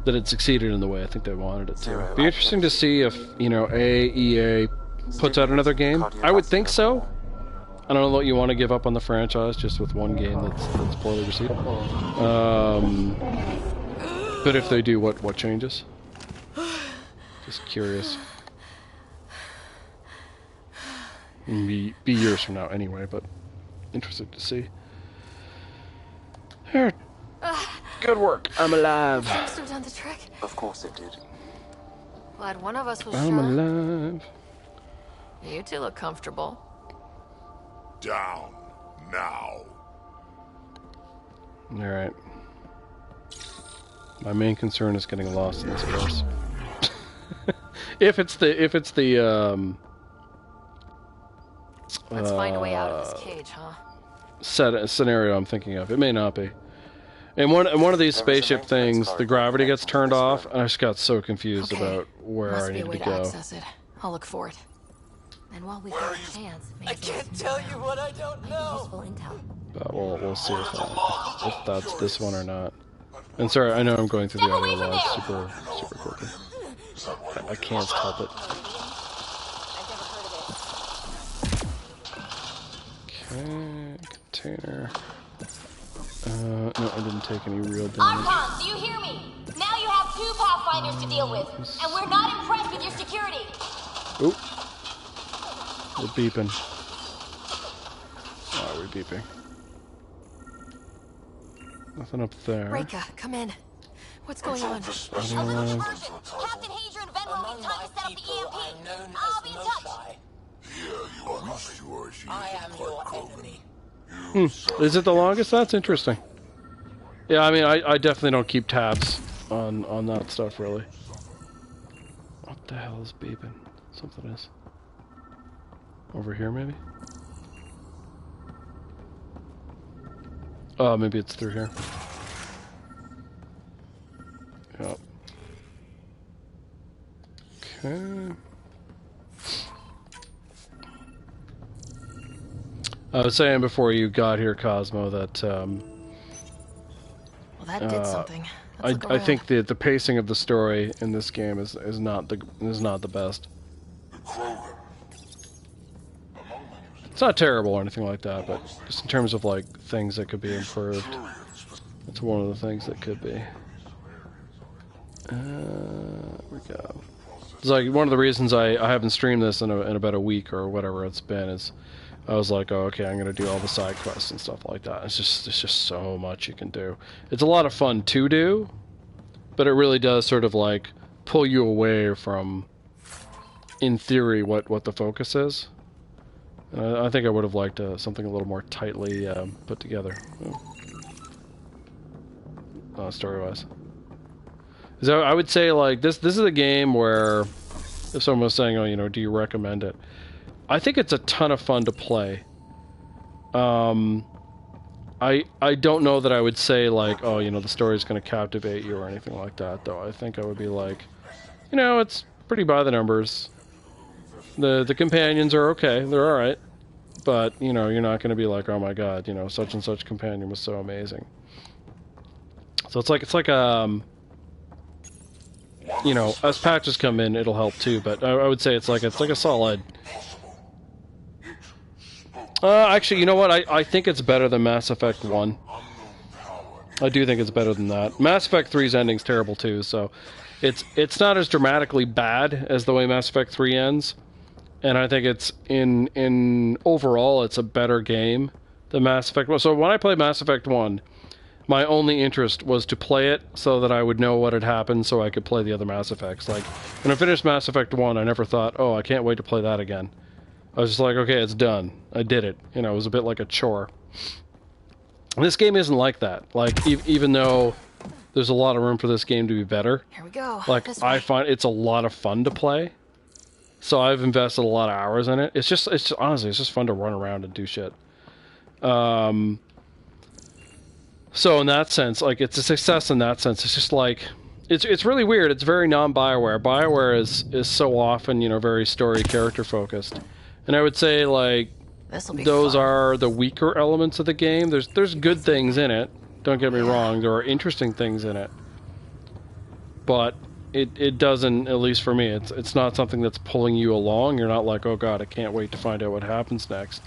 Speaker 1: that it succeeded in the way I think they wanted it to. Be interesting to see if EA puts out another game. I would think so. I don't know that you want to give up on the franchise just with one game that's poorly received. But if they do, what changes? Just curious. Be years from now anyway, but interested to see. Here. Good work. I'm alive.
Speaker 2: Must have done the trick.
Speaker 6: Of course it did.
Speaker 2: Glad one of us was
Speaker 1: I'm
Speaker 2: sure.
Speaker 1: alive.
Speaker 2: You two look comfortable.
Speaker 5: Down. Now.
Speaker 1: Alright. My main concern is getting lost in this place. if it's the
Speaker 2: Let's find a way out of this cage, huh?
Speaker 1: scenario I'm thinking of. It may not be. In one of these spaceship things, the gravity gets turned off, and I just got so confused about where
Speaker 2: Must
Speaker 1: I
Speaker 2: be a
Speaker 1: needed
Speaker 2: way
Speaker 1: to
Speaker 2: to
Speaker 1: go.
Speaker 2: access it. I'll look for it.
Speaker 3: And while we've got a chance, maybe
Speaker 4: I can't tell you what I don't know.
Speaker 3: useful intel.
Speaker 1: But we'll see if that's this one or not. And sorry, I know I'm going through the audio log super quickly. I can't help it. Okay, container. No, I didn't take any real damage.
Speaker 7: Archon, do you hear me? Now you have 2 Pathfinders to deal with, and we're not impressed with your security.
Speaker 1: Oop. We're beeping. Why are we beeping? Nothing up there.
Speaker 2: Reka, come in. What's going on?
Speaker 7: A little diversion. Captain Hadrian and Venro need time to set up the EMP. I'll be in touch.
Speaker 5: Yeah, you are not sure she
Speaker 4: I
Speaker 5: is
Speaker 4: am
Speaker 5: quite
Speaker 4: your
Speaker 5: Krogan.
Speaker 4: enemy.
Speaker 1: Is it the longest? That's interesting. Yeah, I mean, I definitely don't keep tabs on that stuff, really. What the hell is beeping? Something is. Over here, maybe? Oh, maybe it's through here. Yep. Okay. I was saying before you got here, Cosmo, that
Speaker 2: Well, that did something. Let's look
Speaker 1: I
Speaker 2: around.
Speaker 1: think the pacing of the story in this game is not the best.
Speaker 5: The Krogan.
Speaker 1: It's not terrible or anything like that, but just in terms of like things that could be improved, it's one of the things that could be. There we go. It's like one of the reasons I haven't streamed this in about a week or whatever it's been is I was like, oh, okay, I'm gonna do all the side quests and stuff like that. It's just so much you can do. It's a lot of fun to do, but it really does sort of like pull you away from, in theory, what the focus is. And I think I would have liked something a little more tightly put together, story-wise. So I would say like this is a game where if someone was saying, oh, you know, do you recommend it? I think it's a ton of fun to play. I don't know that I would say like, oh, you know, the story's going to captivate you or anything like that, though. I think I would be like, you know, it's pretty by the numbers. The companions are okay, they're all right, but you know, you're not going to be like, oh my god, you know, such and such companion was so amazing. So it's like you know, as patches come in, it'll help too. But I would say it's like a solid. Actually, you know what? I think it's better than Mass Effect 1. I do think it's better than that. Mass Effect 3's ending's terrible too, so it's not as dramatically bad as the way Mass Effect 3 ends. And I think it's in overall it's a better game than Mass Effect 1. So when I played Mass Effect 1, my only interest was to play it so that I would know what had happened so I could play the other Mass Effects. Like, when I finished Mass Effect 1, I never thought, oh, I can't wait to play that again. I was just like, okay, it's done. I did it. You know, it was a bit like a chore. And this game isn't like that. Like, even though there's a lot of room for this game to be better,
Speaker 2: Here we go.
Speaker 1: like, I find it's a lot of fun to play. So I've invested a lot of hours in it. It's just honestly, it's just fun to run around and do shit. So in that sense, like, it's a success in that sense. It's just like, it's really weird. It's very non-BioWare. BioWare is so often, you know, very story character focused. And I would say, like, those are the weaker elements of the game. There's good things in it. Don't get me wrong. There are interesting things in it. But it doesn't, at least for me, it's not something that's pulling you along. You're not like, oh god, I can't wait to find out what happens next.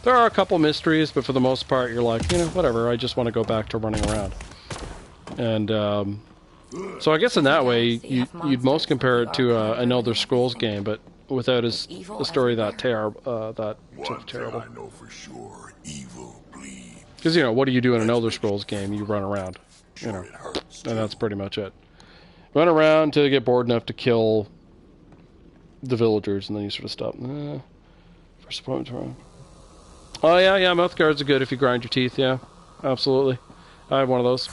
Speaker 1: There are a couple mysteries, but for the most part, you're like, you know, whatever, I just want to go back to running around. And, so I guess in that way, you'd most compare it to an Elder Scrolls game, but without a story that sort of terrible.
Speaker 5: I know for sure, evil bleeds.
Speaker 1: Because, you know, what do you do in an Elder Scrolls game? You run around, you know, and that's pretty much it. Run around until you get bored enough to kill the villagers, and then you sort of stop. First appointment tomorrow. Oh yeah, mouth guards are good if you grind your teeth, yeah. Absolutely. I have one of those.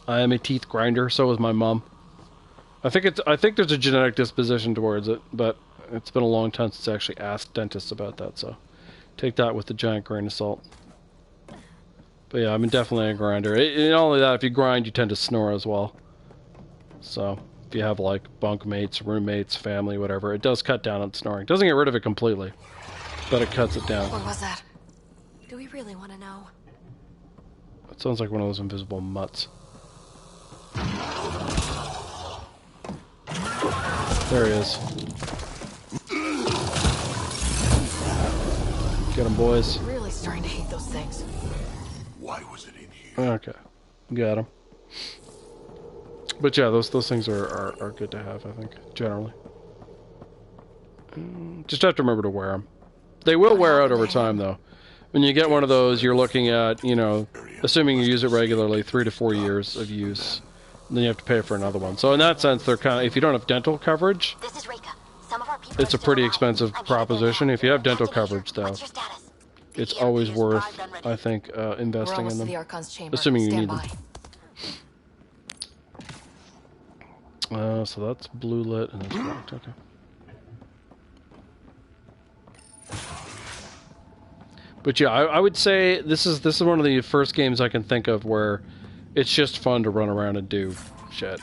Speaker 1: I am a teeth grinder, so is my mom. I think there's a genetic disposition towards it, but it's been a long time since I actually asked dentists about that, so take that with a giant grain of salt. But yeah, I'm definitely a grinder. Not only that, if you grind, you tend to snore as well. So, if you have like bunk mates, roommates, family, whatever, it does cut down on snoring. Doesn't get rid of it completely, but it cuts it down.
Speaker 2: What was that? Do we really want to know?
Speaker 1: It sounds like one of those invisible mutts. There he is. Get him, boys.
Speaker 2: I'm really starting to hate those things.
Speaker 5: Why was it in here?
Speaker 1: Okay, got him. But yeah, those things are good to have, I think, generally. Just have to remember to wear them. They will wear out over time, though. When you get one of those, you're looking at, you know, assuming you use it regularly, 3 to 4 years of use. And then you have to pay for another one. So in that sense, they're kind of, if you don't have dental coverage, it's a pretty expensive proposition. If you have dental coverage, though, it's always worth, I think, investing in them, assuming you need them. So that's blue lit and it's locked. Okay. But yeah, I would say this is one of the first games I can think of where it's just fun to run around and do shit.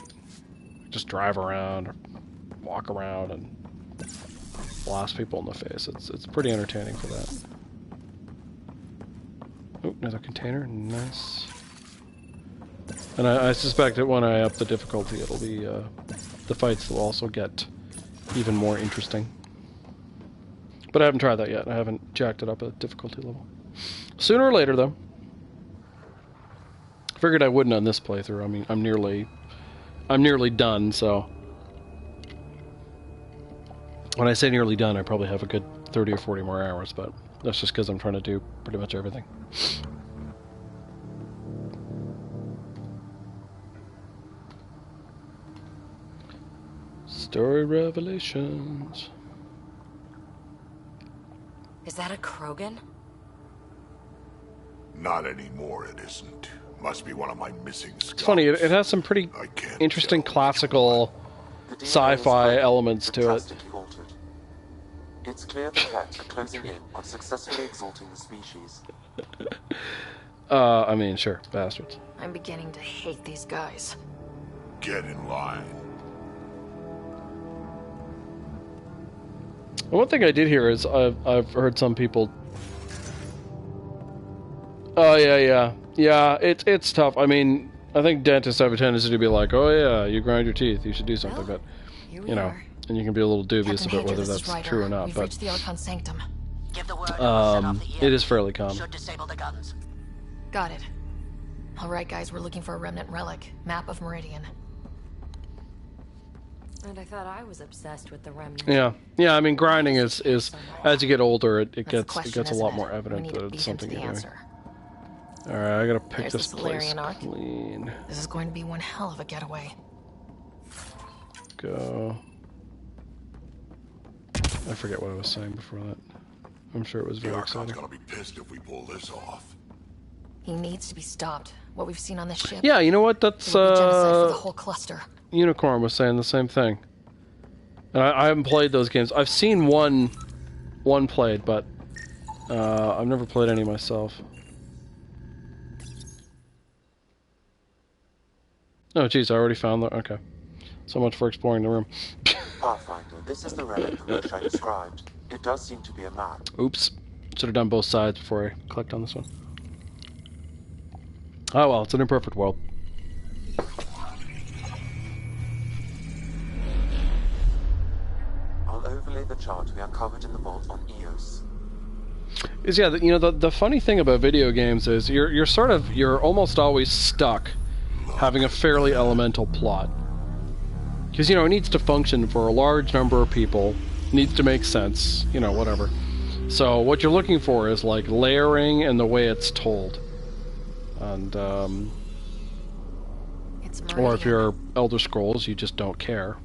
Speaker 1: Just drive around, or walk around, and blast people in the face. It's pretty entertaining for that. Oh, another container. Nice. And I suspect that when I up the difficulty, it'll be the fights will also get even more interesting. But I haven't tried that yet. I haven't jacked it up a difficulty level. Sooner or later, though. Figured I wouldn't on this playthrough. I mean, I'm nearly done, so when I say nearly done, I probably have a good 30 or 40 more hours, but that's just because I'm trying to do pretty much everything. Story revelations.
Speaker 3: Is that a Krogan?
Speaker 5: Not anymore, it isn't. Must be one of my missing scouts.
Speaker 1: It's funny, it has some pretty interesting classical sci-fi elements to it.
Speaker 6: Altered. It's clear the Cat are closing in on successfully exalting the species.
Speaker 1: I mean, sure, bastards.
Speaker 2: I'm beginning to hate these guys.
Speaker 5: Get in line.
Speaker 1: One thing I did hear is I've heard some people. Oh yeah. It's tough. I mean, I think dentists have a tendency to be like, oh yeah, you grind your teeth, you should do something, but you know, and you can be a little dubious
Speaker 2: Captain
Speaker 1: about
Speaker 2: Hager,
Speaker 1: whether
Speaker 2: this is
Speaker 1: that's
Speaker 2: Ryder.
Speaker 1: true or not.
Speaker 2: We've
Speaker 1: But
Speaker 2: reached the Archon Sanctum.
Speaker 9: Give the word and we'll set off the EMP.
Speaker 1: it is fairly common.
Speaker 9: Should disable the guns.
Speaker 2: Got it. All right, guys, we're looking for a remnant relic. Map of Meridian.
Speaker 3: And I thought I was obsessed with the remnant.
Speaker 1: Yeah. I mean, grinding is as you get older, it
Speaker 2: That's the
Speaker 1: gets
Speaker 2: question,
Speaker 1: a lot
Speaker 2: isn't
Speaker 1: more
Speaker 2: it? We
Speaker 1: evident
Speaker 2: need
Speaker 1: that
Speaker 2: to
Speaker 1: it's
Speaker 2: beat
Speaker 1: something
Speaker 2: into
Speaker 1: you're
Speaker 2: the
Speaker 1: doing.
Speaker 2: answer.
Speaker 1: All right, I gotta pick
Speaker 2: There's
Speaker 1: this
Speaker 2: the
Speaker 1: place
Speaker 2: Solarian Ark.
Speaker 1: clean.
Speaker 2: This is going to be one hell of a getaway.
Speaker 1: Go. I forget what I was saying before that. I'm sure it was
Speaker 5: The
Speaker 1: very
Speaker 5: Archon's
Speaker 1: exciting.
Speaker 5: gonna be pissed if we pull this off.
Speaker 2: He needs to be stopped. What we've seen on this ship.
Speaker 1: Yeah, you know what? That's
Speaker 2: It would be genocide for the whole cluster.
Speaker 1: Unicorn was saying the same thing. And I haven't played those games. I've seen one played, but I've never played any myself. Oh, geez, I already found the... Okay. So much for exploring the room.
Speaker 6: Pathfinder, this is the relic which I described. It does seem to be a map.
Speaker 1: Oops. Should have done both sides before I clicked on this one. Oh well, it's an imperfect world.
Speaker 6: I'll overlay the chart we uncovered in the vault on EOS.
Speaker 1: The funny thing about video games is you're almost always stuck having a fairly elemental plot. Because, it needs to function for a large number of people, needs to make sense, whatever. So what you're looking for is, like, layering and the way it's told. And, or if you're Elder Scrolls, you just don't care.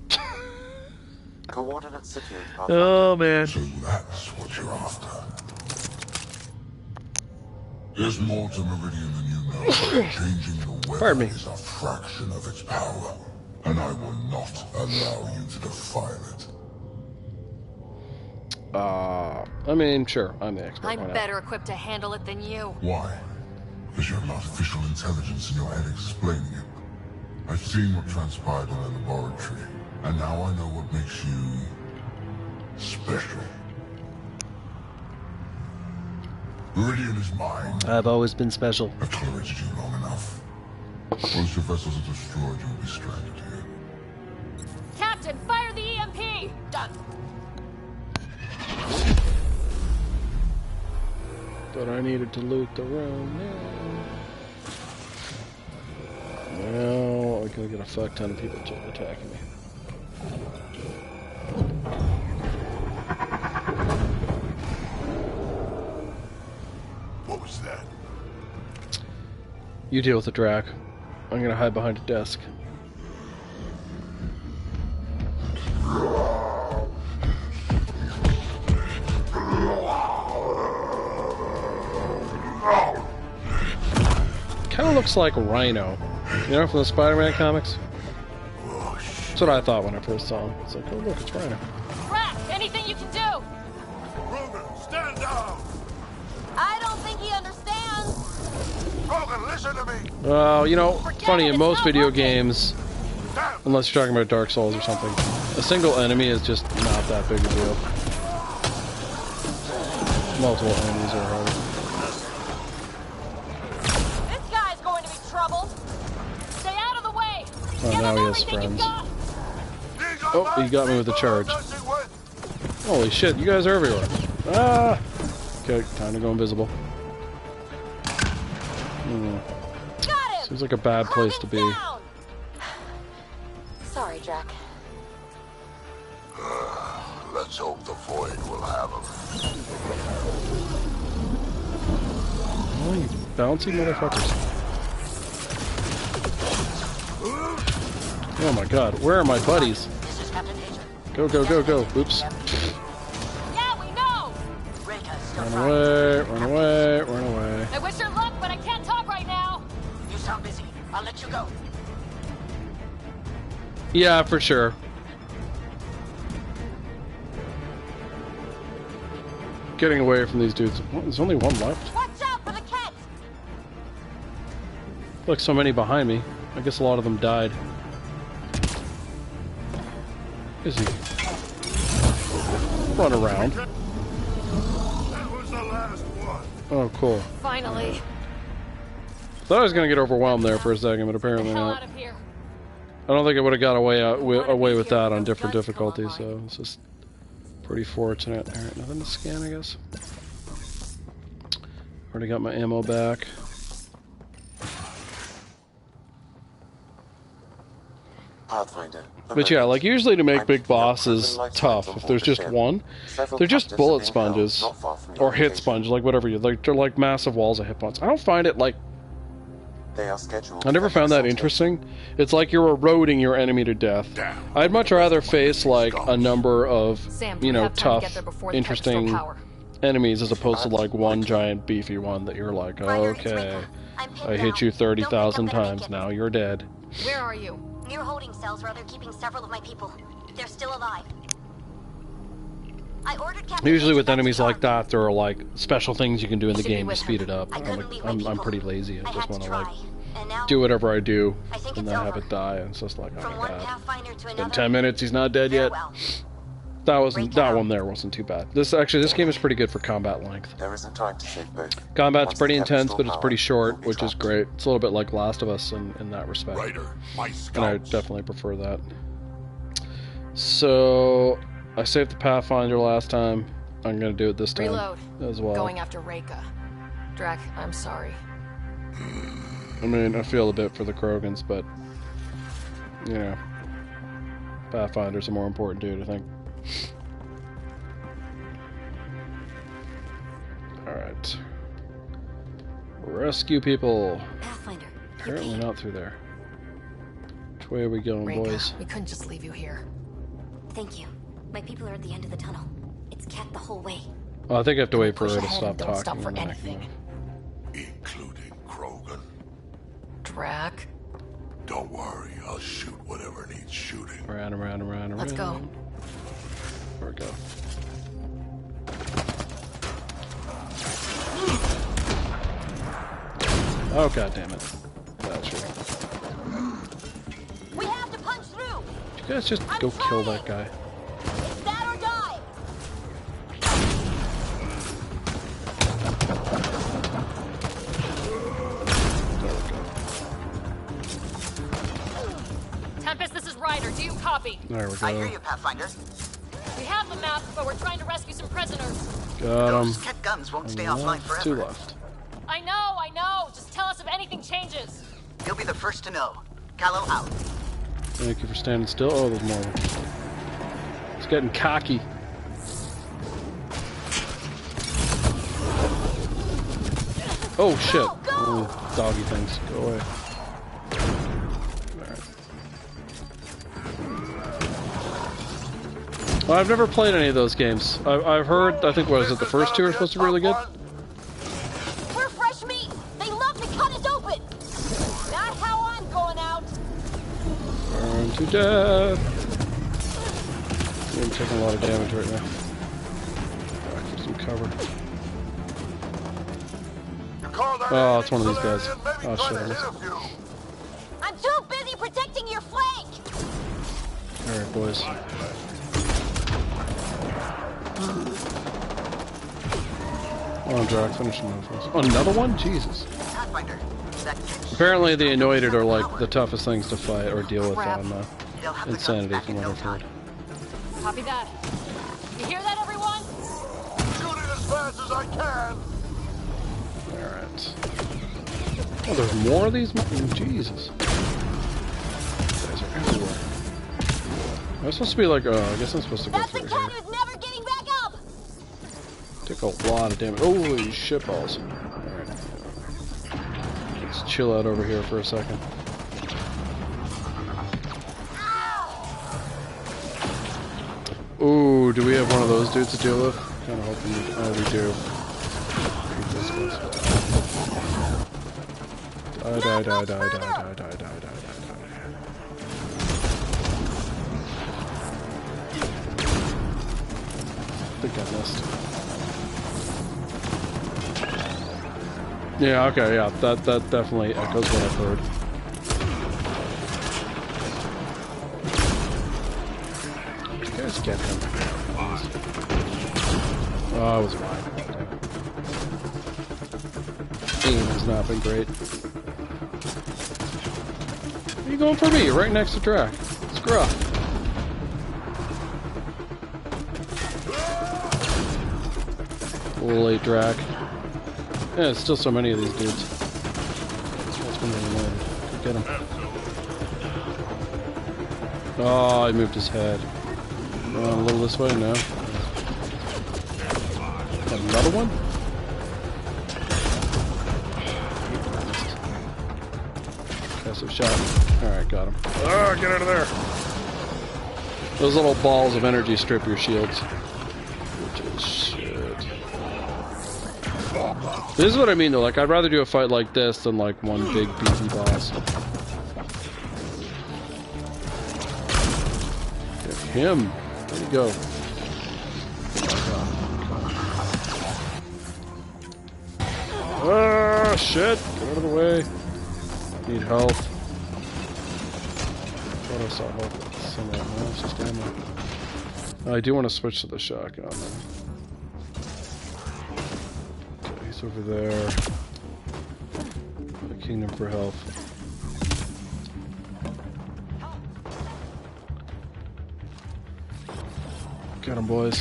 Speaker 6: Coordinates secured, Pathfinder.
Speaker 1: Oh, man.
Speaker 5: So that's what you're after. There's more to Meridian than you know. Changing the weather
Speaker 1: Pardon me.
Speaker 5: is a fraction of its power, and I will not allow you to defile it.
Speaker 1: I mean, sure, I'm the expert.
Speaker 3: I'm
Speaker 1: why not?
Speaker 3: better equipped to handle it than you.
Speaker 5: Why? Because you have an artificial intelligence in your head explaining it. I've seen what transpired in the laboratory, and now I know what makes you special. Meridian is mine.
Speaker 1: I've always been special.
Speaker 5: I've tolerated you long enough. Once your vessels are destroyed, you'll be stranded here.
Speaker 3: Captain, fire the EMP! Done.
Speaker 1: But I needed to loot the room now. Now I'm gonna get a fuck ton of people attacking me.
Speaker 5: What was that?
Speaker 1: You deal with the Drac. I'm gonna hide behind a desk. Kind of looks like Rhino. From the Spider-Man comics? That's what I thought when I first saw him. It's like, oh look, it's Rhino.
Speaker 3: Rack, anything you can do?
Speaker 5: Rogan, stand down!
Speaker 3: I don't think he understands.
Speaker 5: Rogan, listen to me!
Speaker 1: Well, funny,
Speaker 3: it,
Speaker 1: in
Speaker 3: it's
Speaker 1: most
Speaker 3: not
Speaker 1: video
Speaker 3: working.
Speaker 1: games, unless you're talking about Dark Souls or something, a single enemy is just not that big a deal. Multiple enemies are harder.
Speaker 3: This guy's going to be troubled. Stay out of the way.
Speaker 1: Oh,
Speaker 3: Give
Speaker 1: now
Speaker 3: him
Speaker 1: he has
Speaker 3: everything you've
Speaker 1: friends.
Speaker 3: got.
Speaker 1: Oh, he got me with the charge. Holy shit, you guys are everywhere. Ah! Okay, time to go invisible.
Speaker 3: Got him.
Speaker 1: Seems like a bad place to be.
Speaker 3: Down.
Speaker 7: Sorry, Jack.
Speaker 5: Let's hope the Void will have him.
Speaker 1: Oh, you bouncy motherfuckers. Oh my god, where are my buddies?
Speaker 9: This is Captain Hazer.
Speaker 1: Go, go, go, go. Oops.
Speaker 3: Yeah, we know!
Speaker 9: Reka is still
Speaker 1: Run
Speaker 9: trying.
Speaker 1: away, run away, run away.
Speaker 3: I wish her luck, but I can't talk right now!
Speaker 9: You sound busy. I'll let you go.
Speaker 1: Yeah, for sure. Getting away from these dudes. Well, there's only one left.
Speaker 3: Watch out for the cat!
Speaker 1: Look, so many behind me. I guess a lot of them died. Is he? Run around.
Speaker 5: That was the last one.
Speaker 1: Oh, cool.
Speaker 3: Finally.
Speaker 1: Thought I was gonna get overwhelmed there for a second, but apparently
Speaker 3: Hell
Speaker 1: not.
Speaker 3: out of here.
Speaker 1: I don't think I would have got away with that on different difficulties, so it's just pretty fortunate. Alright, nothing to scan, I guess. Already got my ammo back.
Speaker 6: Pathfinder.
Speaker 1: But yeah, like usually to make big bosses tough, if there's just one, they're just bullet sponges or hit sponges, like whatever you like. They're like massive walls of hit points. I don't find it like.
Speaker 6: They are scheduled.
Speaker 1: I never found that interesting. It's like you're eroding your enemy to death. I'd much rather face like a number of,
Speaker 2: Sam,
Speaker 1: you know,
Speaker 2: have time to get
Speaker 1: tough,
Speaker 2: there before the
Speaker 1: interesting
Speaker 2: power.
Speaker 1: enemies as opposed to like one giant beefy one that you're like, okay, I hit you 30,000 times, now you're dead.
Speaker 2: Where are you?
Speaker 7: Near holding cells where they're keeping several of my people. They're still alive. I ordered Captain
Speaker 1: Usually
Speaker 7: Hazer
Speaker 1: with
Speaker 7: back to
Speaker 1: enemies like
Speaker 7: Charlie.
Speaker 1: that, there are like special things you can do in the
Speaker 2: Should be
Speaker 1: game to
Speaker 2: with
Speaker 1: speed
Speaker 2: him.
Speaker 1: it up.
Speaker 7: I couldn't leave my
Speaker 1: I'm
Speaker 7: people.
Speaker 1: pretty lazy. I
Speaker 7: I
Speaker 1: just
Speaker 7: had
Speaker 1: want
Speaker 7: to
Speaker 1: to like
Speaker 7: try. And now,
Speaker 1: do whatever I do
Speaker 7: I think
Speaker 1: and
Speaker 7: it's
Speaker 1: then have
Speaker 7: over.
Speaker 1: it die. And it's just like, oh
Speaker 7: From
Speaker 1: my
Speaker 7: one
Speaker 1: god.
Speaker 7: Pathfinder to
Speaker 1: In
Speaker 7: another.
Speaker 1: 10 minutes, he's not dead yet.
Speaker 7: Farewell.
Speaker 1: That one there wasn't too bad. This game is pretty good for combat length.
Speaker 6: There isn't time to save both.
Speaker 1: Combat's
Speaker 6: Once
Speaker 1: pretty
Speaker 6: the
Speaker 1: intense,
Speaker 6: capital
Speaker 1: but it's pretty
Speaker 6: power
Speaker 1: short,
Speaker 6: will be
Speaker 1: which is
Speaker 6: trapped.
Speaker 1: great. It's a little bit like Last of Us in that respect.
Speaker 5: Ryder, my
Speaker 1: And I
Speaker 5: scouts.
Speaker 1: definitely prefer that. So, I saved the Pathfinder last time. I'm going to do it this time
Speaker 2: Reload.
Speaker 1: as well.
Speaker 2: Going after Reka. Drac, I'm sorry.
Speaker 1: I mean, I feel a bit for the Krogans, but, you know, Pathfinder's a more important dude, I think. Alright. Rescue people.
Speaker 7: Pathfinder.
Speaker 1: Apparently not through there. Which way are we going,
Speaker 2: Reka,
Speaker 1: boys?
Speaker 2: we couldn't just leave you here.
Speaker 7: Thank you. My people are at the end of the tunnel. It's Cat the whole way.
Speaker 1: Well, I think I have to wait for
Speaker 2: Push
Speaker 1: her to
Speaker 2: ahead
Speaker 1: stop
Speaker 2: and don't
Speaker 1: talking.
Speaker 2: stop for
Speaker 1: and then I
Speaker 2: anything.
Speaker 1: can
Speaker 5: Including Krogan.
Speaker 2: Drac.
Speaker 5: Don't worry, I'll shoot whatever needs shooting.
Speaker 1: go around.
Speaker 2: Let's go.
Speaker 1: There we go. Oh, god damn it. That's right.
Speaker 3: We have to punch through!
Speaker 1: You guys just go kill that guy.
Speaker 3: It's that or die! Tempest, this is Ryder. Do you copy?
Speaker 1: There we
Speaker 9: I hear
Speaker 1: go.
Speaker 9: you, Pathfinder.
Speaker 3: We have the map, but we're trying to rescue some prisoners.
Speaker 1: Got
Speaker 9: Those
Speaker 1: him.
Speaker 9: Ket guns won't stay
Speaker 1: And
Speaker 9: offline
Speaker 1: that's two
Speaker 9: forever.
Speaker 1: left.
Speaker 3: I know. Just tell us if anything changes.
Speaker 9: You'll be the first to know. Callow out.
Speaker 1: Thank you for standing still. Oh, there's more. It's getting cocky. Oh shit. Oh, doggy things. Go away. Alright. Well, I've never played any of those games. I've heard, I think, what is it, the first two are supposed to be really good?
Speaker 3: We're fresh meat. They love to cut us open. Not how I'm going out.
Speaker 1: Burn to death. I'm taking a lot of damage right now. Keep some cover. Oh, it's one of these guys. Oh shit, I missed.
Speaker 3: I'm too busy protecting your flank.
Speaker 1: Alright, boys. Oh, Drac, finish him off. Oh, another one? Jesus.
Speaker 9: Pathfinder. That Ket
Speaker 1: Apparently the Anointed are like the toughest things to fight or deal with
Speaker 2: Crap.
Speaker 1: on
Speaker 9: They'll have the guns
Speaker 1: Insanity,
Speaker 9: back
Speaker 1: from
Speaker 9: in
Speaker 1: what
Speaker 9: no
Speaker 1: I've heard.
Speaker 9: time.
Speaker 3: Copy that. You hear that, everyone?
Speaker 5: Shooting as fast as I can.
Speaker 1: Alright. Oh, there's more of these? Jesus. These guys are everywhere. Am I supposed to be like, I guess I'm supposed to go
Speaker 3: That's the
Speaker 1: through
Speaker 3: cat
Speaker 1: here.
Speaker 3: who's never
Speaker 1: Took a lot of damage. Holy shitballs. Alright. Let's chill out over here for a second. Ooh, do we have one of those dudes to deal with? Kinda hoping we, oh, we do. Die. I think I missed. Yeah, okay, yeah, that definitely echoes what I've heard. You guys get him. Oh, I was wide. Aim has not been great. Where are you going for me? Right next to Drac. Screw up. A little late, Drac. Yeah, there's still so many of these dudes. That's one of them. Get him. Oh, he moved his head. A little this way now. Another one? Passive shot. Alright, got him. Oh, get out of there! Those little balls of energy strip your shields. Which is shit. This is what I mean though, like I'd rather do a fight like this than like one big beefy boss. Get him! Where'd he go? Ah, shit! Get out of the way. Need health. Thought I saw health somewhere. No, it's just ammo. I do want to switch to the shotgun though. Okay, he's over there. The kingdom for health. Get him, boys.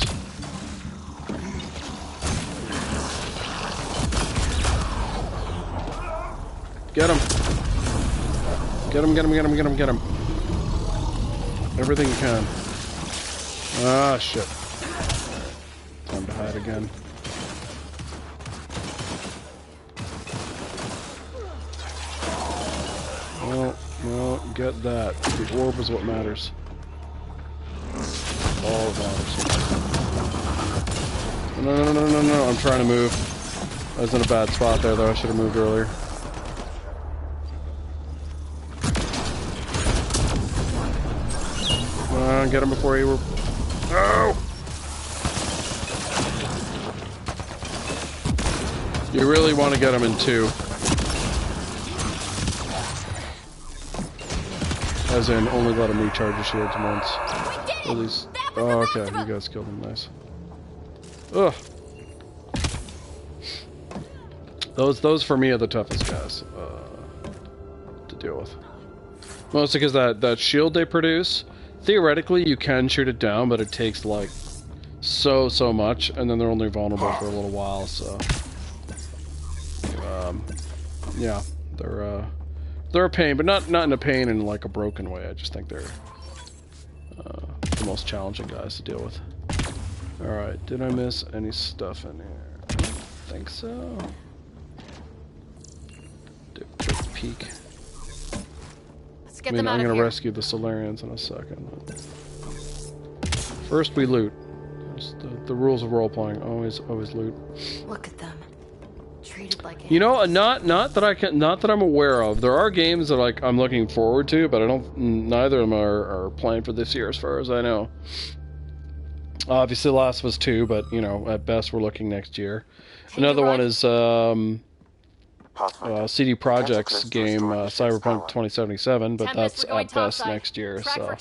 Speaker 1: Get him! Get him, get him, get him, get him, get him. Everything you can. Ah, shit. Time to hide again. Well, get that. The orb is what matters. All that matters. No, I'm trying to move. I was in a bad spot there, though. I should have moved earlier. Come on, get him before he were... Oh! You really want to get him in two. As in, only let him recharge your shields once. At least... Oh, okay, you guys killed him, nice. Ugh! Those for me are the toughest guys to deal with. Mostly because that shield they produce, theoretically you can shoot it down, but it takes like so much, and then they're only vulnerable for a little while. So yeah, they're a pain, but not in a pain in like a broken way. I just think they're the most challenging guys to deal with. All right, did I miss any stuff in here? I don't think so. Quick peek.
Speaker 3: Let's get
Speaker 1: I mean,
Speaker 3: them out
Speaker 1: I'm
Speaker 3: of
Speaker 1: gonna
Speaker 3: here.
Speaker 1: rescue the Solarians in a second. First, we loot. The rules of role-playing. Always loot.
Speaker 2: Look at them. Treated like
Speaker 1: You know, not that I'm aware of. There are games that like I'm looking forward to, but I don't. Neither of them are planned for this year, as far as I know. Obviously, Last of Us 2, but you know, at best, we're looking next year. Another one is CD Projekt's game Cyberpunk 2077, but that's at best next year. So,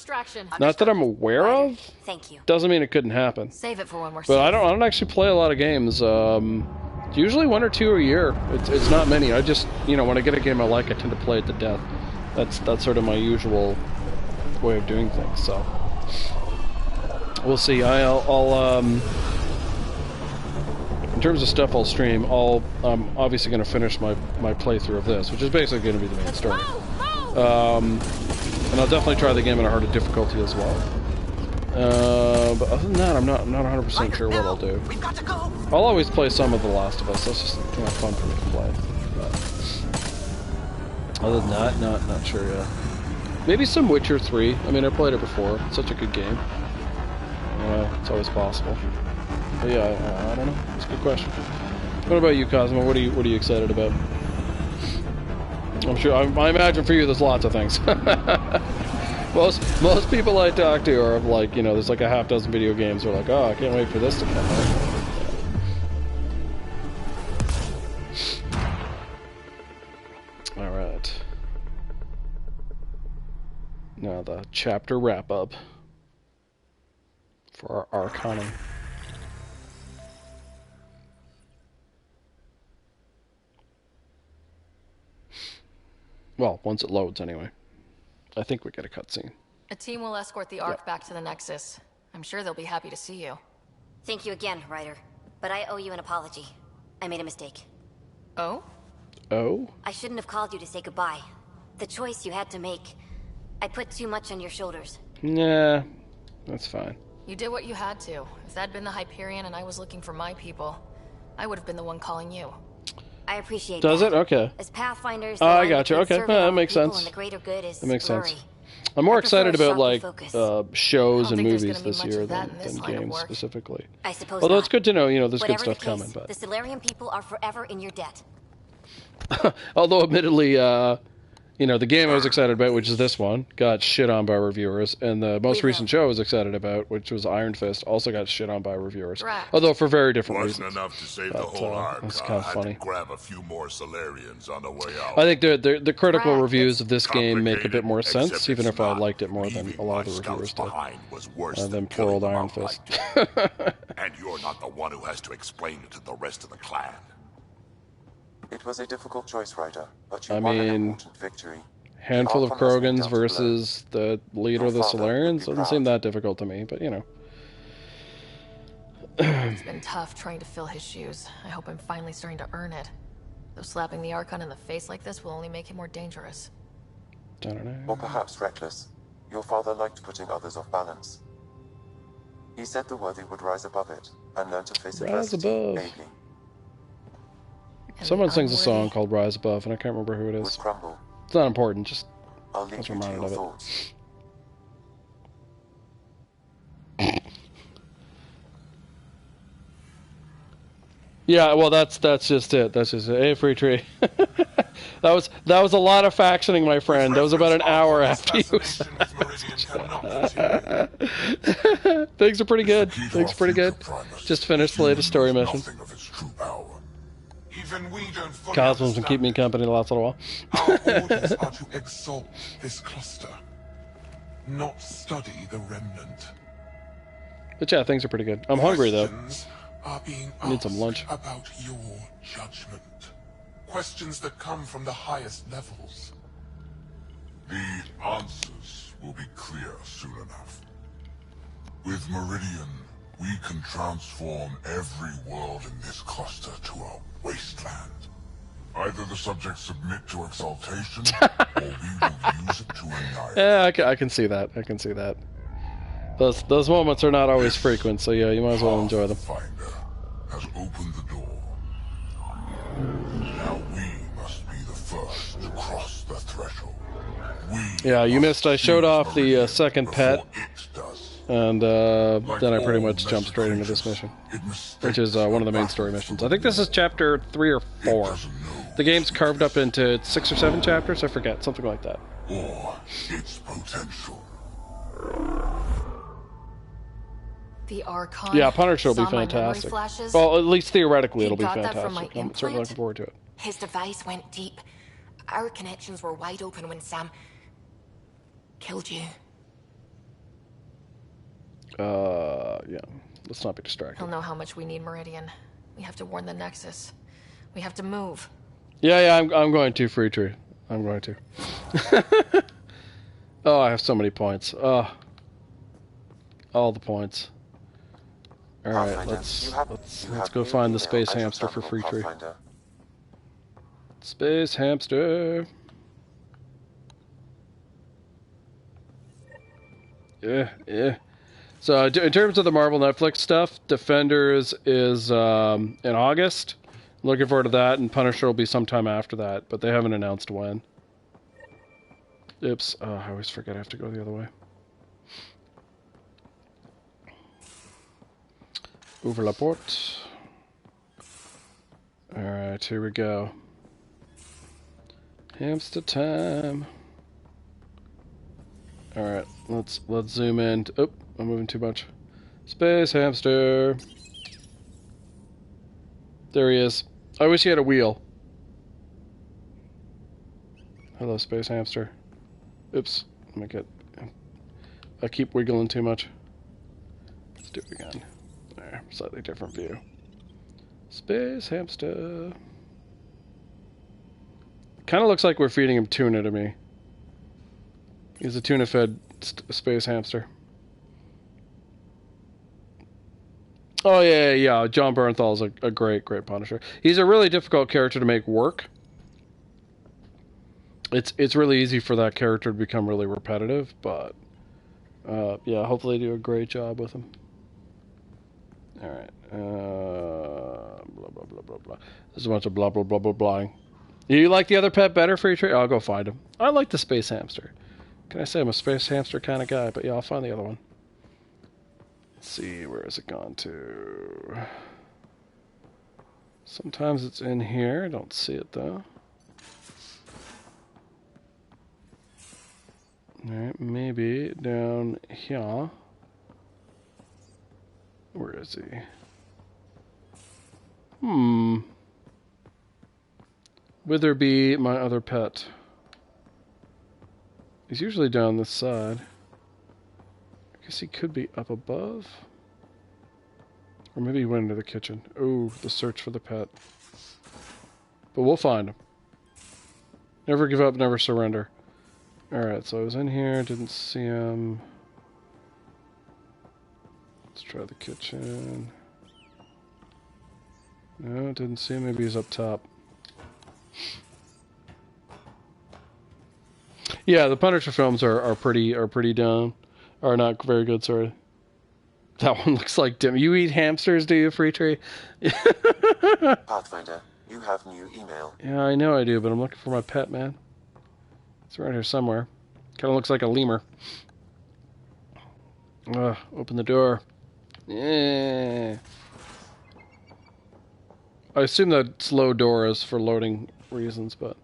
Speaker 1: not that I'm aware of.
Speaker 7: Thank you.
Speaker 1: Doesn't mean it couldn't happen.
Speaker 2: Save it for when we're
Speaker 1: But I don't actually play a lot of games. Usually 1 or 2 a year. It's not many. I just, you know, when I get a game I like, I tend to play it to death. That's sort of my usual way of doing things. So we'll see. I'll in terms of stuff I'll stream, I'm obviously going to finish my playthrough of this, which is basically going to be the main story. And I'll definitely try the game at a harder difficulty as well. But other than that, I'm not 100% sure what I'll do.
Speaker 9: We've got to go.
Speaker 1: I'll always play some of The Last of Us. That's just fun for me to play. But other than that, not sure yet. Maybe some Witcher 3. I mean, I played it before. It's such a good game. It's always possible. But yeah, I don't know. It's a good question. What about you, Cosmo? What are you excited about? I'm sure. I imagine for you, there's lots of things. Most people I talk to are like, there's like a half dozen video games. They're like, oh, I can't wait for this to come out. All right. Now the chapter wrap up for our Arcana. Well, once it loads, anyway. I think we get a cutscene.
Speaker 2: A team will escort the Ark back to the Nexus. I'm sure they'll be happy to see you.
Speaker 7: Thank you again, Ryder. But I owe you an apology. I made a mistake.
Speaker 2: Oh?
Speaker 1: Oh?
Speaker 7: I shouldn't have called you to say goodbye. The choice you had to make. I put too much on your shoulders.
Speaker 1: Nah, that's fine.
Speaker 2: You did what you had to. If that'd been the Hyperion and I was looking for my people, I would have been the one calling you.
Speaker 7: I appreciate
Speaker 1: Does
Speaker 7: that.
Speaker 1: it? Okay.
Speaker 7: As Pathfinders,
Speaker 1: Oh, I got you. Okay, that makes sense.
Speaker 7: The greater good is
Speaker 1: that makes
Speaker 7: blurry.
Speaker 1: sense. I'm more excited about like shows and
Speaker 2: think there's
Speaker 1: movies
Speaker 2: gonna be
Speaker 1: this
Speaker 2: much
Speaker 1: year
Speaker 2: of that
Speaker 1: than
Speaker 2: in this line of
Speaker 1: games
Speaker 2: work.
Speaker 1: specifically.
Speaker 7: I suppose
Speaker 1: Although
Speaker 7: not.
Speaker 1: it's good to know, there's
Speaker 7: Whatever
Speaker 1: good stuff
Speaker 7: the case,
Speaker 1: coming. But
Speaker 7: the Solarian people are forever in your debt.
Speaker 1: although admittedly, the game I was excited about, which is this one, got shit on by reviewers, and the most recent show I was excited about, which was Iron Fist, also got shit on by reviewers.
Speaker 2: Right.
Speaker 1: Although for very different
Speaker 10: Wasn't
Speaker 1: reasons.
Speaker 10: enough to save the
Speaker 1: But,
Speaker 10: whole arc.
Speaker 1: that's kind of
Speaker 10: I had
Speaker 1: funny.
Speaker 10: to grab a few more Solarians on the way out.
Speaker 1: I think the critical
Speaker 2: Right.
Speaker 1: reviews of this game make a bit more sense,
Speaker 10: Except
Speaker 1: even
Speaker 10: it's
Speaker 1: if I
Speaker 10: not.
Speaker 1: liked it more than
Speaker 10: Leaving
Speaker 1: a lot
Speaker 10: my
Speaker 1: of the reviewers
Speaker 10: scouts
Speaker 1: did.
Speaker 10: behind was worse
Speaker 1: Than
Speaker 10: than
Speaker 1: poor old
Speaker 10: killing
Speaker 1: Iron
Speaker 10: them
Speaker 1: Fist.
Speaker 10: outright. And you're not the one who has to explain it to the rest of the clan.
Speaker 6: It was a difficult choice, Ryder, but you
Speaker 1: I
Speaker 6: won an
Speaker 1: mean,
Speaker 6: important victory.
Speaker 1: Handful of
Speaker 6: Arkham has been
Speaker 1: Krogans
Speaker 6: dealt a blow.
Speaker 1: versus the leader of the
Speaker 6: Your father would
Speaker 1: Solarians
Speaker 6: be
Speaker 1: doesn't seem
Speaker 6: proud.
Speaker 1: that difficult to me, but
Speaker 2: It's been tough trying to fill his shoes. I hope I'm finally starting to earn it. Though slapping the Archon in the face like this will only make him more dangerous.
Speaker 1: I don't know.
Speaker 6: Or perhaps reckless. Your father liked putting others off balance. He said the worthy would rise above it and learn to face
Speaker 1: Rise
Speaker 6: adversity
Speaker 1: above.
Speaker 6: bravely.
Speaker 2: And
Speaker 1: Someone
Speaker 2: the
Speaker 1: sings a song
Speaker 2: unworthy
Speaker 1: called Rise Above, and I can't remember who it
Speaker 6: Would
Speaker 1: is.
Speaker 6: crumble.
Speaker 1: It's not important, just
Speaker 6: I'll
Speaker 1: I
Speaker 6: leave
Speaker 1: was
Speaker 6: you to
Speaker 1: reminded
Speaker 6: your
Speaker 1: of it.
Speaker 6: thoughts.
Speaker 1: Yeah, well, that's just it. That's just it. Hey, Free Tree. that was a lot of factioning, my friend. That was about an hour after you. Things are pretty good. Things are pretty good. Just finished the latest story mission.
Speaker 5: Nothing of its true power.
Speaker 8: Even we don't fully
Speaker 1: Cosmos can keep me company the last little while.
Speaker 8: Our orders are to exalt this cluster, not study the remnant.
Speaker 1: But yeah, things are pretty good. I'm hungry though.
Speaker 8: Questions are being
Speaker 1: I need some
Speaker 8: asked
Speaker 1: lunch.
Speaker 8: about your judgment. Questions that come from the highest levels.
Speaker 5: The answers will be clear soon enough. With Meridian, we can transform every world in this cluster to a wasteland. Either the subjects submit to exaltation, or we will use it to annihilate.
Speaker 1: Yeah, I can see that. I can see that. Those moments are not always frequent, so yeah, you might as well enjoy them.
Speaker 5: Pathfinder has opened the door. Now we must be the first to cross the threshold.
Speaker 1: Yeah, you missed. I showed off the second pet, and then I pretty much jumped straight into this mission, which is one of the main story missions. I think this is chapter 3 or 4. The game's carved up into 6 or 7 chapters. I forget, something like that.
Speaker 5: Or its potential.
Speaker 2: The Archon.
Speaker 1: Yeah, Punisher will be
Speaker 2: saw my memory
Speaker 1: fantastic.
Speaker 2: flashes.
Speaker 1: Well, at least theoretically,
Speaker 2: He
Speaker 1: it'll be
Speaker 2: got that from
Speaker 1: fantastic.
Speaker 2: my
Speaker 1: I'm certainly
Speaker 2: implant?
Speaker 1: looking forward to it.
Speaker 4: His device went deep. Our connections were wide open when Sam killed you.
Speaker 1: Yeah. Let's not be distracted.
Speaker 2: He'll know how much we need Meridian. We have to warn the Nexus. We have to move.
Speaker 1: Yeah, I'm going to, Free Tree. I'm going to. Oh, I have so many points. All the points. All right, let's go find the space hamster for Free Tree. Space hamster. Yeah. So in terms of the Marvel Netflix stuff, Defenders is in August. Looking forward to that, and Punisher will be sometime after that, but they haven't announced when. Oops, I always forget I have to go the other way. Ouvre la porte. Alright, here we go. Hamster time. Alright, let's zoom in. Oh, I'm moving too much. Space hamster. There he is. I wish he had a wheel. Hello, space hamster. Oops, I keep wiggling too much. Let's do it again. There, slightly different view. Space hamster. Kind of looks like we're feeding him tuna to me. He's a tuna-fed space hamster. Oh yeah. John Bernthal's a great Punisher. He's a really difficult character to make work. It's really easy for that character to become really repetitive, but yeah, hopefully they do a great job with him. All right. Blah blah blah blah blah. There's a bunch of blah blah blah blah blahing. You like the other pet better for your trade? I'll go find him. I like the space hamster. Can I say I'm a space hamster kind of guy? But yeah, I'll find the other one. Let's see, where has it gone to? Sometimes it's in here. I don't see it though. Alright, maybe down here. Where is he? Witherby, my other pet. He's usually down this side. I guess he could be up above. Or maybe he went into the kitchen. Oh, the search for the pet. But we'll find him. Never give up, never surrender. Alright, so I was in here, didn't see him. Let's try the kitchen. No, didn't see him. Maybe he's up top. Yeah, the Punisher films are pretty down. Are not very good, sorry. That one looks like dim. You eat hamsters, do you, Free Tree?
Speaker 6: Pathfinder, you have new email.
Speaker 1: Yeah, I know I do, but I'm looking for my pet, man. It's around here somewhere. Kind of looks like a lemur. Open the door. Yeah. I assume that slow door is for loading reasons, but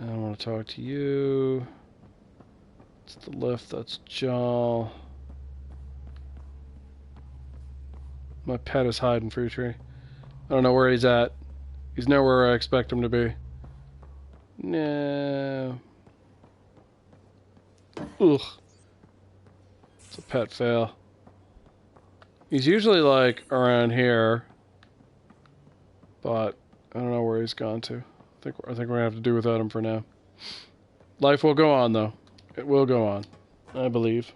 Speaker 1: I don't want to talk to you. It's the lift. That's Jal. My pet is hiding, Free Tree. I don't know where he's at. He's nowhere where I expect him to be. No. Ugh. It's a pet fail. He's usually like around here, but I don't know where he's gone to. I think we're gonna have to do without him for now. Life will go on, though. It will go on, I believe.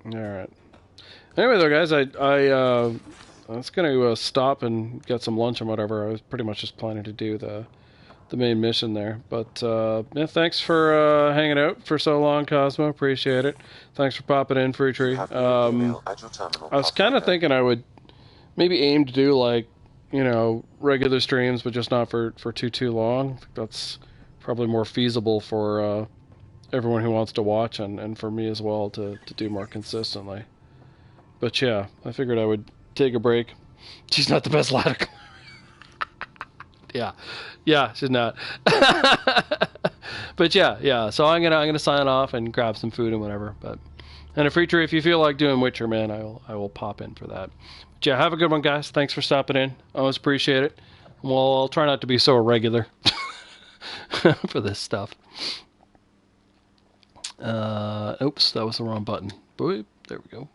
Speaker 1: All right. Anyway, though, guys, I was gonna stop and get some lunch and whatever. I was pretty much just planning to do the main mission there. But yeah, thanks for hanging out for so long, Cosmo. Appreciate it. Thanks for popping in, Free Tree. I was kind of thinking I would maybe aim to do like, you know, regular streams, but just not for too long. I think that's probably more feasible for everyone who wants to watch and for me as well to do more consistently. But yeah, I figured I would take a break. She's not the best lad. Yeah, she's not. But yeah. So I'm gonna sign off and grab some food and whatever. And a Free Tree, if you feel like doing Witcher, man, I will pop in for that. But yeah, have a good one, guys. Thanks for stopping in. Always appreciate it. Well, I'll try not to be so irregular for this stuff. Oops, that was the wrong button. Boop, there we go.